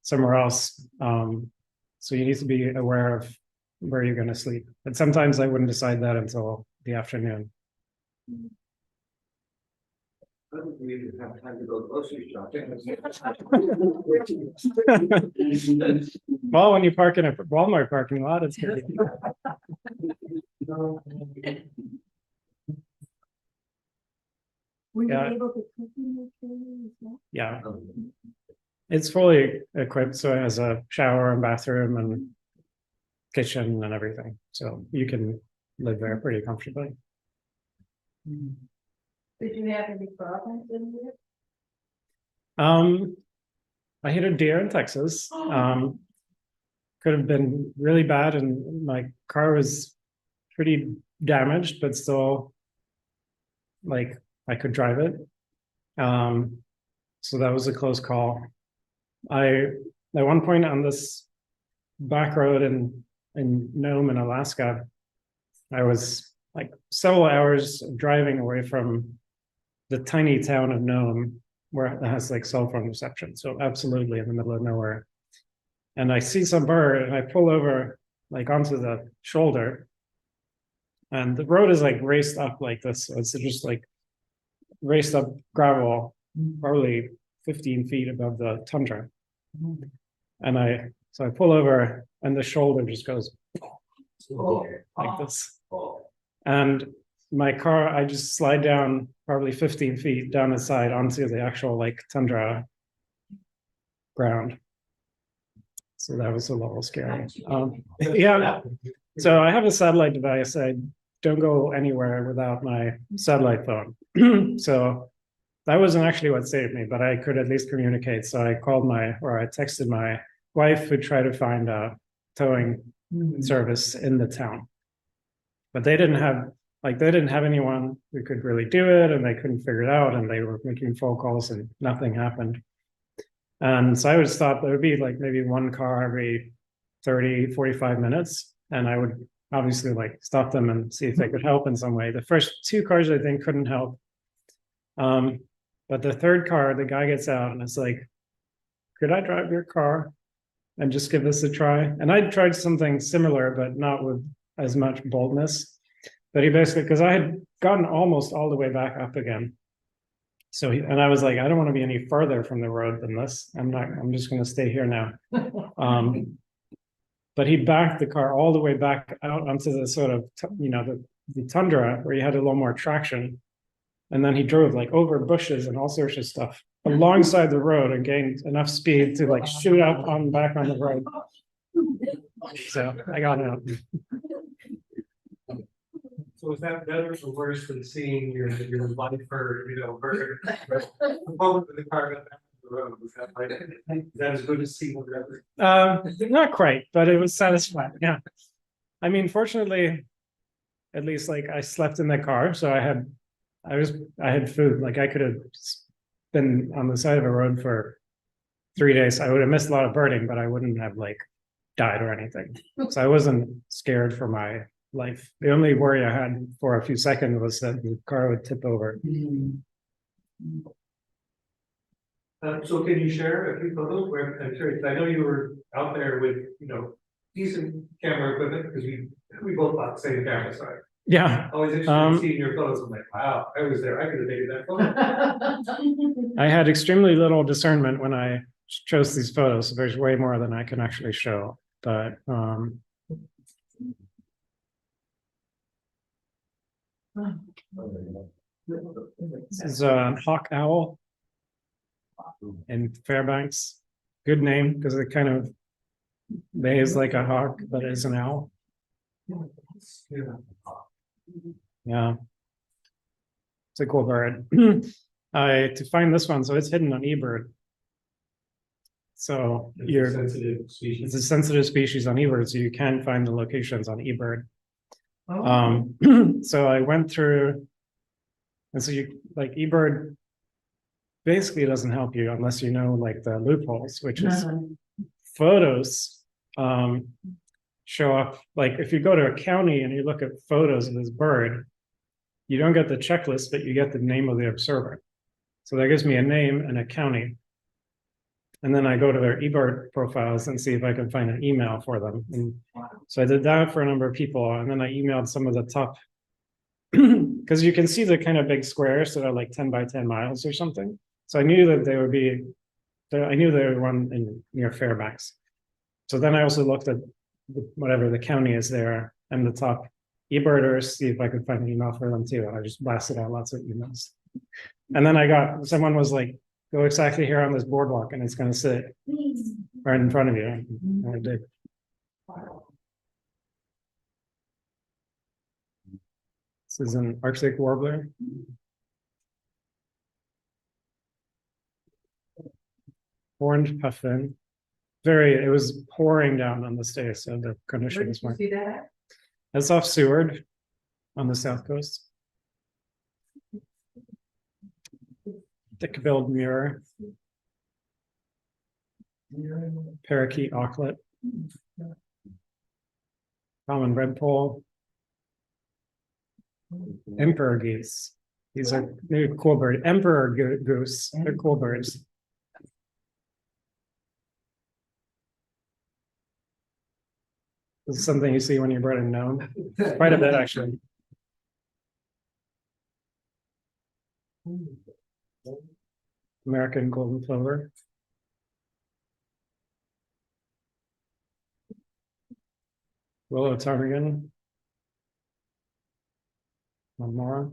somewhere else. So you need to be aware of where you're going to sleep. But sometimes I wouldn't decide that until the afternoon. I don't really have time to go grocery shopping. Well, when you park in a Walmart parking lot, it's good. Were you Yeah. able to cook in your trailer as well? Yeah. It's fully equipped, so it has a shower and bathroom and kitchen and everything. So you can live there pretty comfortably. Did you have any problems in there? I hit a deer in Texas. Could have been really bad, and my car was pretty damaged, but still, like I could drive it. So that was a close call. At one point on this back road in Nome in Alaska, I was like several hours driving away from the tiny town of Nome, where it has like cell phone reception. So absolutely in the middle of nowhere. And I see some bird and I pull over like onto the shoulder. And the road is like raced up like this. So it's just like raced up gravel, probably 15 feet above the tundra. And so I pull over and the shoulder just goes like this. And my car, I just slide down probably 15 feet down the side onto the actual like tundra ground. So that was a little scary. Yeah, so I have a satellite device. I don't go anywhere without my satellite phone. So that wasn't actually what saved me, but I could at least communicate. So I texted my wife who tried to find a towing service in the town. But they didn't have anyone who could really do it, and they couldn't figure it out, and they were making phone calls and nothing happened. And so I would stop, there would be like maybe one car every 30, 45 minutes. And I would obviously like stop them and see if they could help in some way. The first 2 cars I think couldn't help. But the 3rd car, the guy gets out and it's like, could I drive your car and just give this a try? And I tried something similar, but not with as much boldness. But he basically, because I had gotten almost all the way back up again. So and I was like, I don't want to be any further from the road than this. I'm just going to stay here now. But he backed the car all the way back out onto the sort of, the tundra where he had a little more traction. And then he drove like over bushes and all sorts of stuff alongside the road and gained enough speed to like shoot up back on the road. So I got out. So is that better or worse than seeing your life or, bird? The moment that the car got back to the road, was that as good as seeing whatever? Not quite, but it was satisfying. Yeah. I mean, fortunately, at least like I slept in the car, so I had food. Like I could have been on the side of a road for 3 days. I would have missed a lot of birding, but I wouldn't have like died or anything. So I wasn't scared for my life. The only worry I had for a few seconds was that the car would tip over. So can you share a few photos where, I'm curious, I know you were out there with, decent camera equipment, because we both bought the same camera, so Yeah. always interested in seeing your photos. I'm like, wow, I was there, I could have taken that photo. I had extremely little discernment when I chose these photos. So there's way more than I can actually show. But this is a hawk owl in Fairbanks. Good name because it kind of behaves like a hawk, but is an owl. Yeah, it's a cool bird. To find this one, so it's hidden on eBird. So it's a sensitive species on eBird, so you can find the locations on eBird. So I went through, and so you like eBird basically doesn't help you unless you know like the loopholes, which is photos show up. Like if you go to a county and you look at photos of this bird, you don't get the checklist, but you get the name of the observer. So that gives me a name and a county. And then I go to their eBird profiles and see if I can find an email for them. And so I did that for a number of people. And then I emailed some of the top, because you can see the kind of big squares that are like 10 by 10 miles or something. So I knew that they would be, I knew they were one near Fairbanks. So then I also looked at whatever the county is there and the top eBirders, see if I could find an email for them too. And I just blasted out lots of emails. And then someone was like, go exactly here on this boardwalk and it's going to sit right in front of you. And I did. This is an Arctic warbler. Orange puffin. It was pouring down on this day, so the conditions weren't. See that? That's off Seward on the south coast. Thick-billed murre. Parakeet auklet. Common redpoll. Emperor geese. These are cool birds. Emperor goose. They're cool birds. This is something you see when you're birding gnome. Quite a bit, actually. American golden plover. Willow ptarmigan. One more.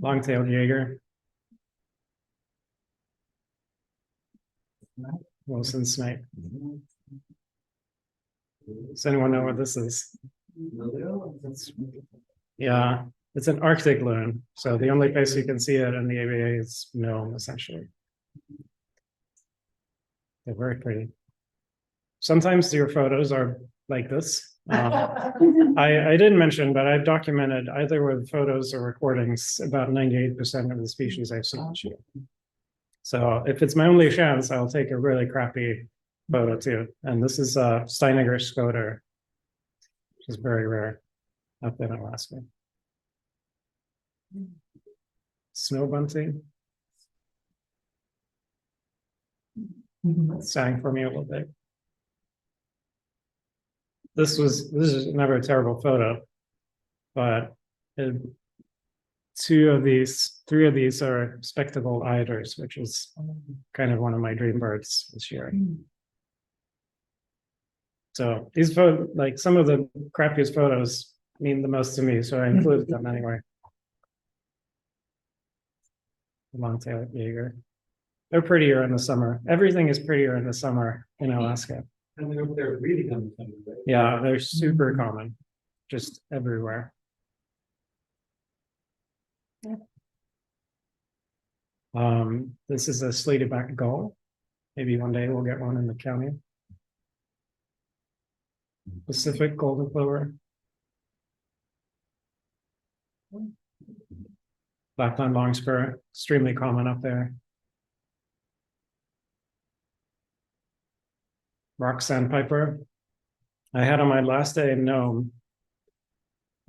Long-tailed jaeger. Wilson snipe. Does anyone know what this is? Yeah, it's an Arctic loon. So the only place you can see it in the ABA is Nome, essentially. They're very pretty. Sometimes your photos are like this. I didn't mention, but I've documented either with photos or recordings about 98% of the species I've seen this year. So if it's my only chance, I'll take a really crappy photo too. And this is Steiniger scoter, which is very rare up in Alaska. Snow bunting. Sang for me a little bit. This is never a terrible photo, but three of these are spectacled eiders, which is kind of one of my dream birds this year. So these photos, like some of the crappiest photos, mean the most to me, so I included them anyway. Long-tailed Jaeger. They're prettier in the summer. Everything is prettier in the summer in Alaska. And they're really on the summer, right? Yeah, they're super common, just everywhere. This is a slated back gull. Maybe one day we'll get one in the county. Pacific golden plover. Lapland longspur, extremely common up there. Rock sandpiper. I had on my last day in Nome,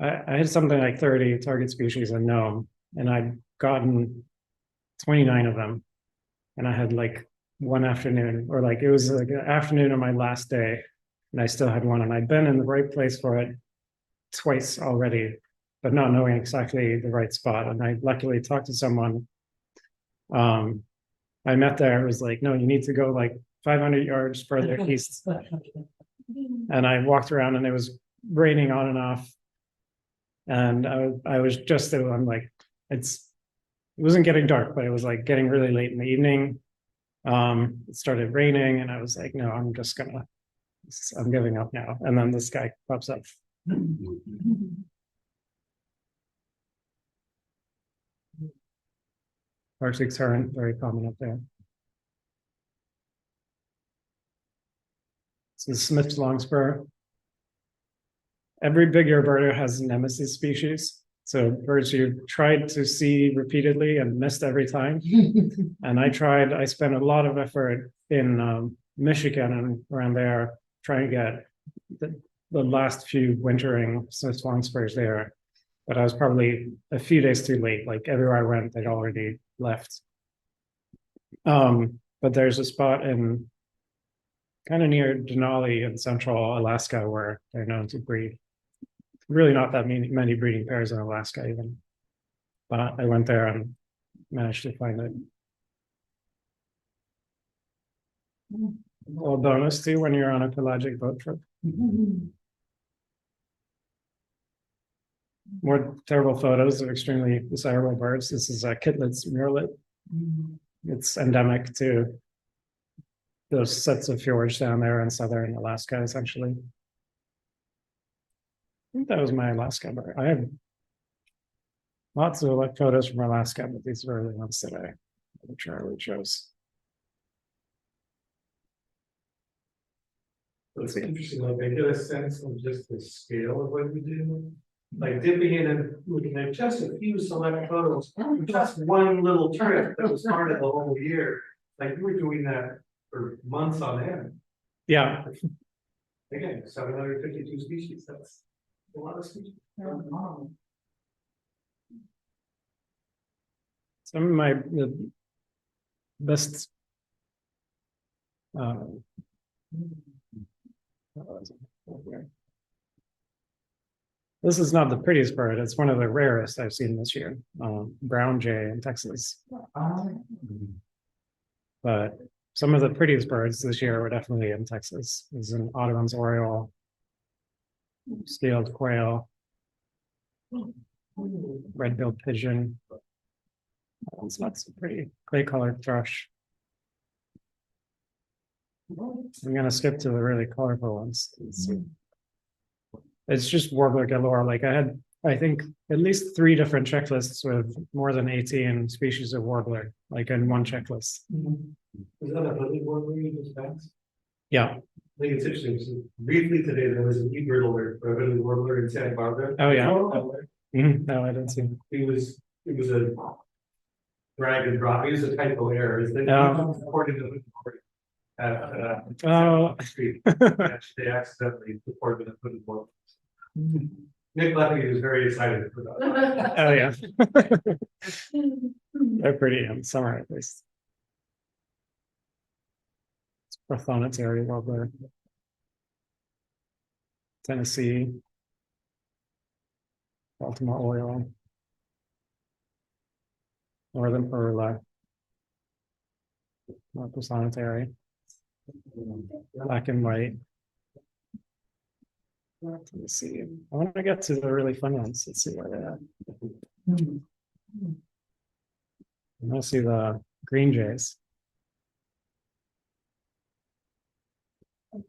I had something like 30 target species in Nome, and I'd gotten 29 of them. And I had like one afternoon, or like it was like an afternoon of my last day, and I still had one, and I'd been in the right place for it twice already, but not knowing exactly the right spot. And I luckily talked to someone I met there. It was like, no, you need to go like 500 yards further east. And I walked around and it was raining on and off. And I was just, I'm like, it wasn't getting dark, but it was like getting really late in the evening. It started raining and I was like, no, I'm giving up now. And then this guy pops up. Arctic tern, very common up there. This is Smith's longspur. Every big birder has nemesis species. So birds you tried to see repeatedly and missed every time. And I spent a lot of effort in Michigan and around there trying to get the last few wintering Smith's longspurs there. But I was probably a few days too late. Like everywhere I went, they'd already left. But there's a spot in kind of near Denali in central Alaska where they're known to breed. Really not that many breeding pairs in Alaska even. But I went there and managed to find it. A little bonus too when you're on a pelagic boat trip. More terrible photos of extremely desirable birds. This is a Kittlitz murrelet. It's endemic to those sets of fjords down there in southern Alaska, essentially. I think that was my Alaska bird. I have lots of photos from Alaska, but these are the ones that I arbitrarily chose. It's interesting, like I get a sense of just the scale of what we do. Like dipping in and looking at just a few select photos, just one little trip that was part of the whole year. Like we were doing that for months on end. Yeah. Again, 752 species, that's a lot of species. Some of the best this is not the prettiest bird. It's one of the rarest I've seen this year. Brown jay in Texas. But some of the prettiest birds this year were definitely in Texas. There's an Audubon's oriole, scaled quail, red-billed pigeon. It's not so pretty. Clay-colored thrush. I'm gonna skip to the really colorful ones. Let's see. It's just warbler galore. Like I think at least 3 different checklists with more than 18 species of warbler, like in one checklist. Is that a hooded warbler you just passed? Yeah. I think it's interesting. So briefly today, there was an e-bird alert for a hooded warbler in Santa Barbara. Oh, yeah. No, I didn't see. It was a drag and drop. It was a typo error. Is that Oh. reported the hooded warbler at Oh. street. They accidentally reported a hooded warbler. Nick Leffy was very excited for that. Oh, yeah. They're pretty in summer at least. It's prothonotary warbler. Tennessee. Baltimore oil. Northern perla. Not prothonotary. Black and white. Let's see. I want to get to the really fun ones. Let's see where they're at. I want to see the green jays.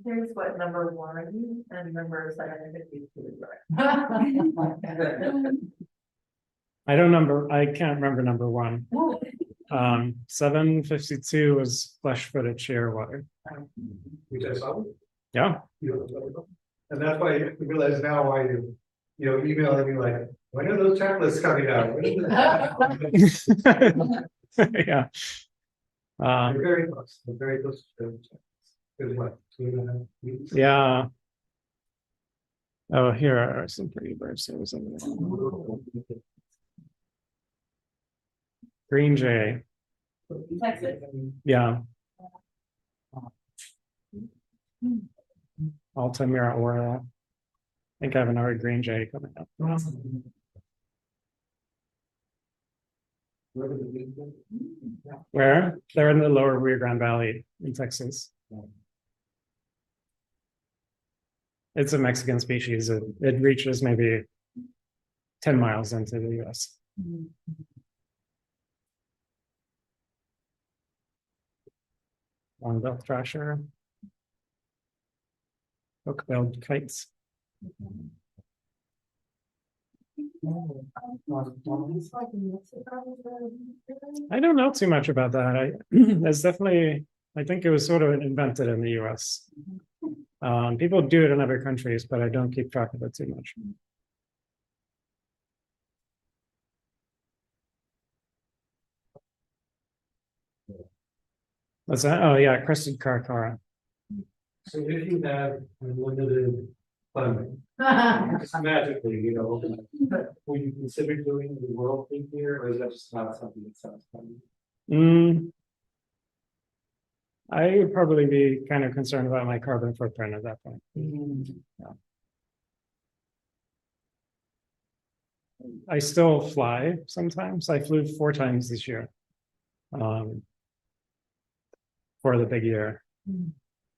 Here's what number 1 and number 752. I can't remember number 1. 752 was flesh-footed shearwater. Which I saw. Yeah. And that's why I realize now why you emailing me like, when are those checklists coming out? When is it? Yeah. They're very close. They're very close to the checklists. There's what, 2.5 weeks? Yeah. Oh, here are some pretty birds. There was green jay. Texas. Yeah. Altamira Aura. I think I have another green jay coming up. Where? They're in the lower Rio Grande Valley in Texas. It's a Mexican species. It reaches maybe 10 miles into the US. Long-billed thrasher. Hook-billed kites. I don't know too much about that. It's definitely, I think it was sort of invented in the US. People do it in other countries, but I don't keep track of it too much. What's that? Oh yeah, crested caracara. So if you have unlimited funding, just magically, would you consider doing the world thing here, or is that just not something that sounds fun? I would probably be kind of concerned about my carbon footprint at that point. Yeah. I still fly sometimes. I flew 4 times this year. For the big year.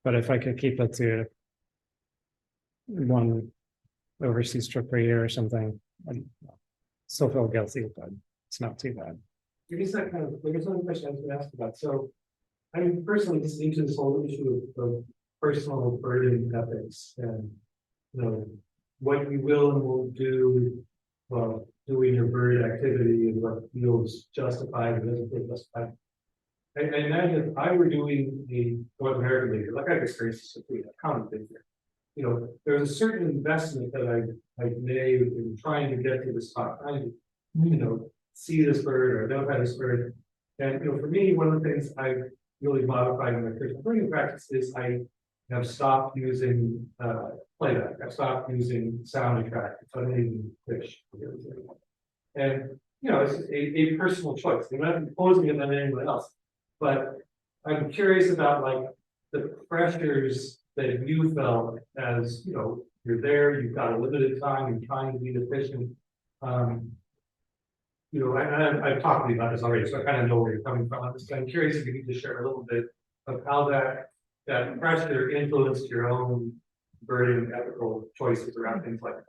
But if I could keep it to 1 overseas trip per year or something, I still feel guilty, but it's not too bad. I guess that kind of, there's another question I was gonna ask about, so I'm personally just into this whole issue of personal burden ethics and, what you will and won't do while doing your bird activity and what feels justified and doesn't feel justified. I imagine if I were doing the North American leader, like I've experienced this with a common thing here. There's a certain investment that I made in trying to get to the spot, trying to, see this bird or identify this bird. And for me, one of the things I've really modified in my personal birding practice is I have stopped using playback. I've stopped using sound attractors. I don't even fish. And it's a personal choice. I'm not imposing it on anyone else. But I'm curious about the pressures that you felt as you're there, you've got a limited time, you're trying to be efficient. I've talked to you about this already, so I kind of know where you're coming from. So I'm curious if you could just share a little bit of how that pressure influenced your own birding ethical choices around things like that.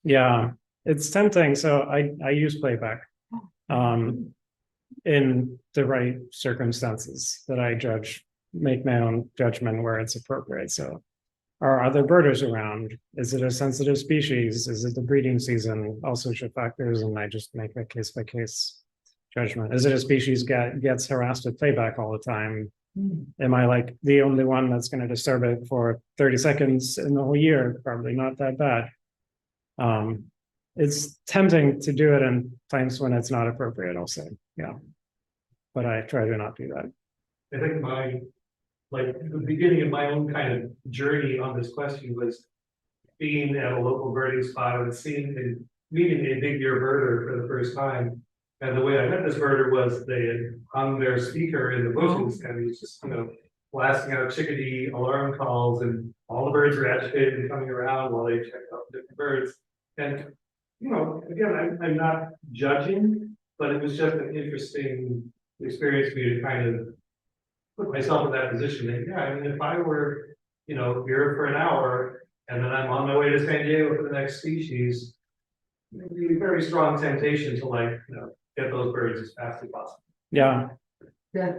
Yeah, it's tempting. So I use playback. In the right circumstances that I judge make my own judgment where it's appropriate, so. Are other birders around? Is it a sensitive species? Is it the breeding season? All sorts of factors, and I just make a case by case judgment. Is it a species gets harassed with playback all the time? Am I like the only one that's going to disturb it for 30 seconds in the whole year? Probably not that bad. It's tempting to do it in times when it's not appropriate, I'll say, yeah. But I try to not do that. I think the beginning of my own kind of journey on this question was being at a local birding spot and seeing and meeting a big ear birder for the first time. And the way I met this birder was they had hung their speaker in the bushes and he was just, blasting out chickadee alarm calls, and all the birds were agitated and coming around while they checked out different birds. And, again, I'm not judging, but it was just an interesting experience for me to kind of put myself in that position. And if I were, here for an hour and then I'm on my way to San Diego for the next species, it would be a very strong temptation to get those birds as fast as possible. Yeah. Does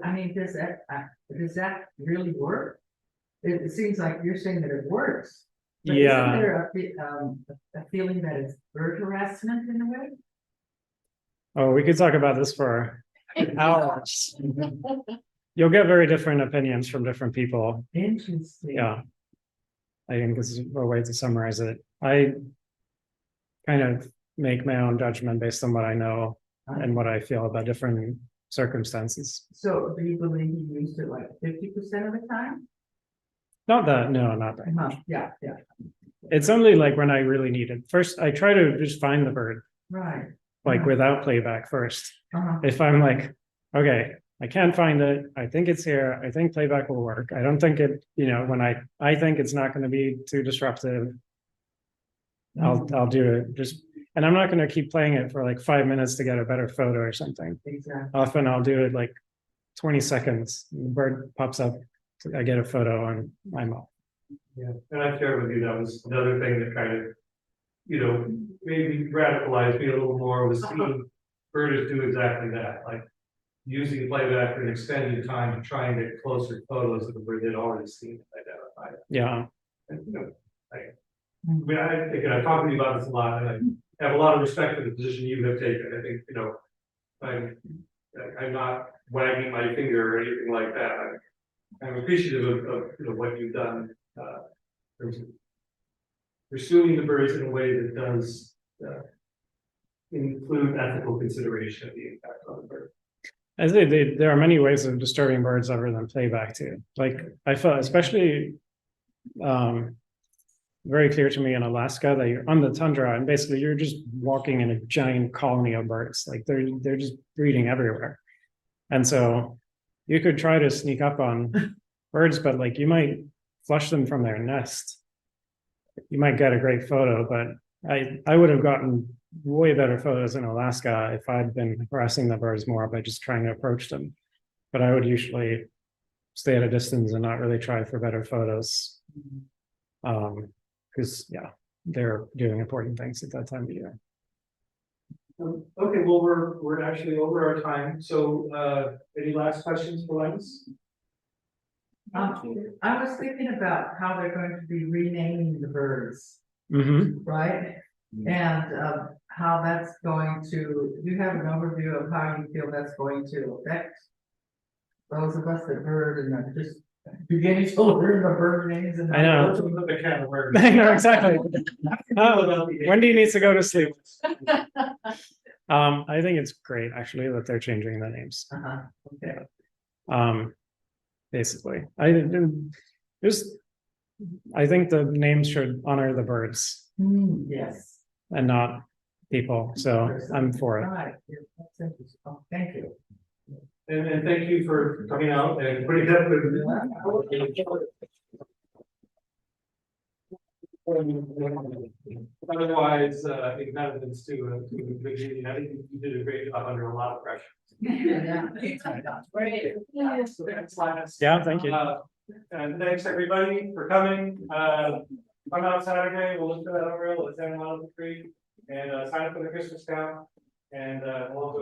that really work? It seems like you're saying that it works. But Yeah. Isn't there a feeling that it's bird harassment in a way? Oh, we could talk about this for hours. You'll get very different opinions from different people. Interesting. Yeah. I think this is a way to summarize it. I kind of make my own judgment based on what I know and what I feel about different circumstances. So do you believe you used it like 50% of the time? Not that, no, not that. Yeah, It's only like when I really need it. First, I try to just find the bird, right. like without playback first. Uh-huh. If I'm like, okay, I can't find it, I think it's here, I think playback will work. I don't think it, when I think it's not going to be too disruptive, I'll do it. And I'm not going to keep playing it for like 5 minutes to get a better photo or something. Exactly. Often I'll do it like 20 seconds, the bird pops up, I get a photo and I'm off. Yeah, and I share with you, that was another thing that kind of, maybe radicalized me a little more, was seeing birders do exactly that, like using playback for an extended time to try and get closer photos of the bird they'd already seen and identified. Yeah. And, I think I've talked to you about this a lot, and I have a lot of respect for the position you have taken. I think, I'm not wagging my finger or anything like that. I'm appreciative of what you've done, in terms of pursuing the birds in a way that does include ethical consideration of the impact on the bird. I say there are many ways of disturbing birds other than playback too. Like I felt especially very clear to me in Alaska that you're on the tundra and basically you're just walking in a giant colony of birds. Like they're just breeding everywhere. And so you could try to sneak up on birds, but like you might flush them from their nest. You might get a great photo, but I would have gotten way better photos in Alaska if I'd been harassing the birds more by just trying to approach them. But I would usually stay at a distance and not really try for better photos. Because they're doing important things at that time of year. Okay, well, we're actually over our time. So any last questions for Linus? I was thinking about how they're going to be renaming the birds, Mm-hmm. right? And how that's going to, do you have an overview of how you feel that's going to affect those of us that bird and are just beginning to learn the bird names? And I know. The kind of word. I know exactly. Oh, Wendy needs to go to sleep. I think it's great actually that they're changing the names. Okay. Basically, I think the names should honor the birds Yes. and not people. So I'm for it. Right. Yeah, that's interesting. Oh, thank you. And thank you for coming out and putting up with. Otherwise, I think benefits to a good meeting. I think you did a great job under a lot of pressure. Yeah. Great. Thanks, Linus. Yeah, thank you. And thanks everybody for coming. Come out Saturday, we'll look for that over, let's have a lot of the tree and sign up for the Christmas count. And we'll also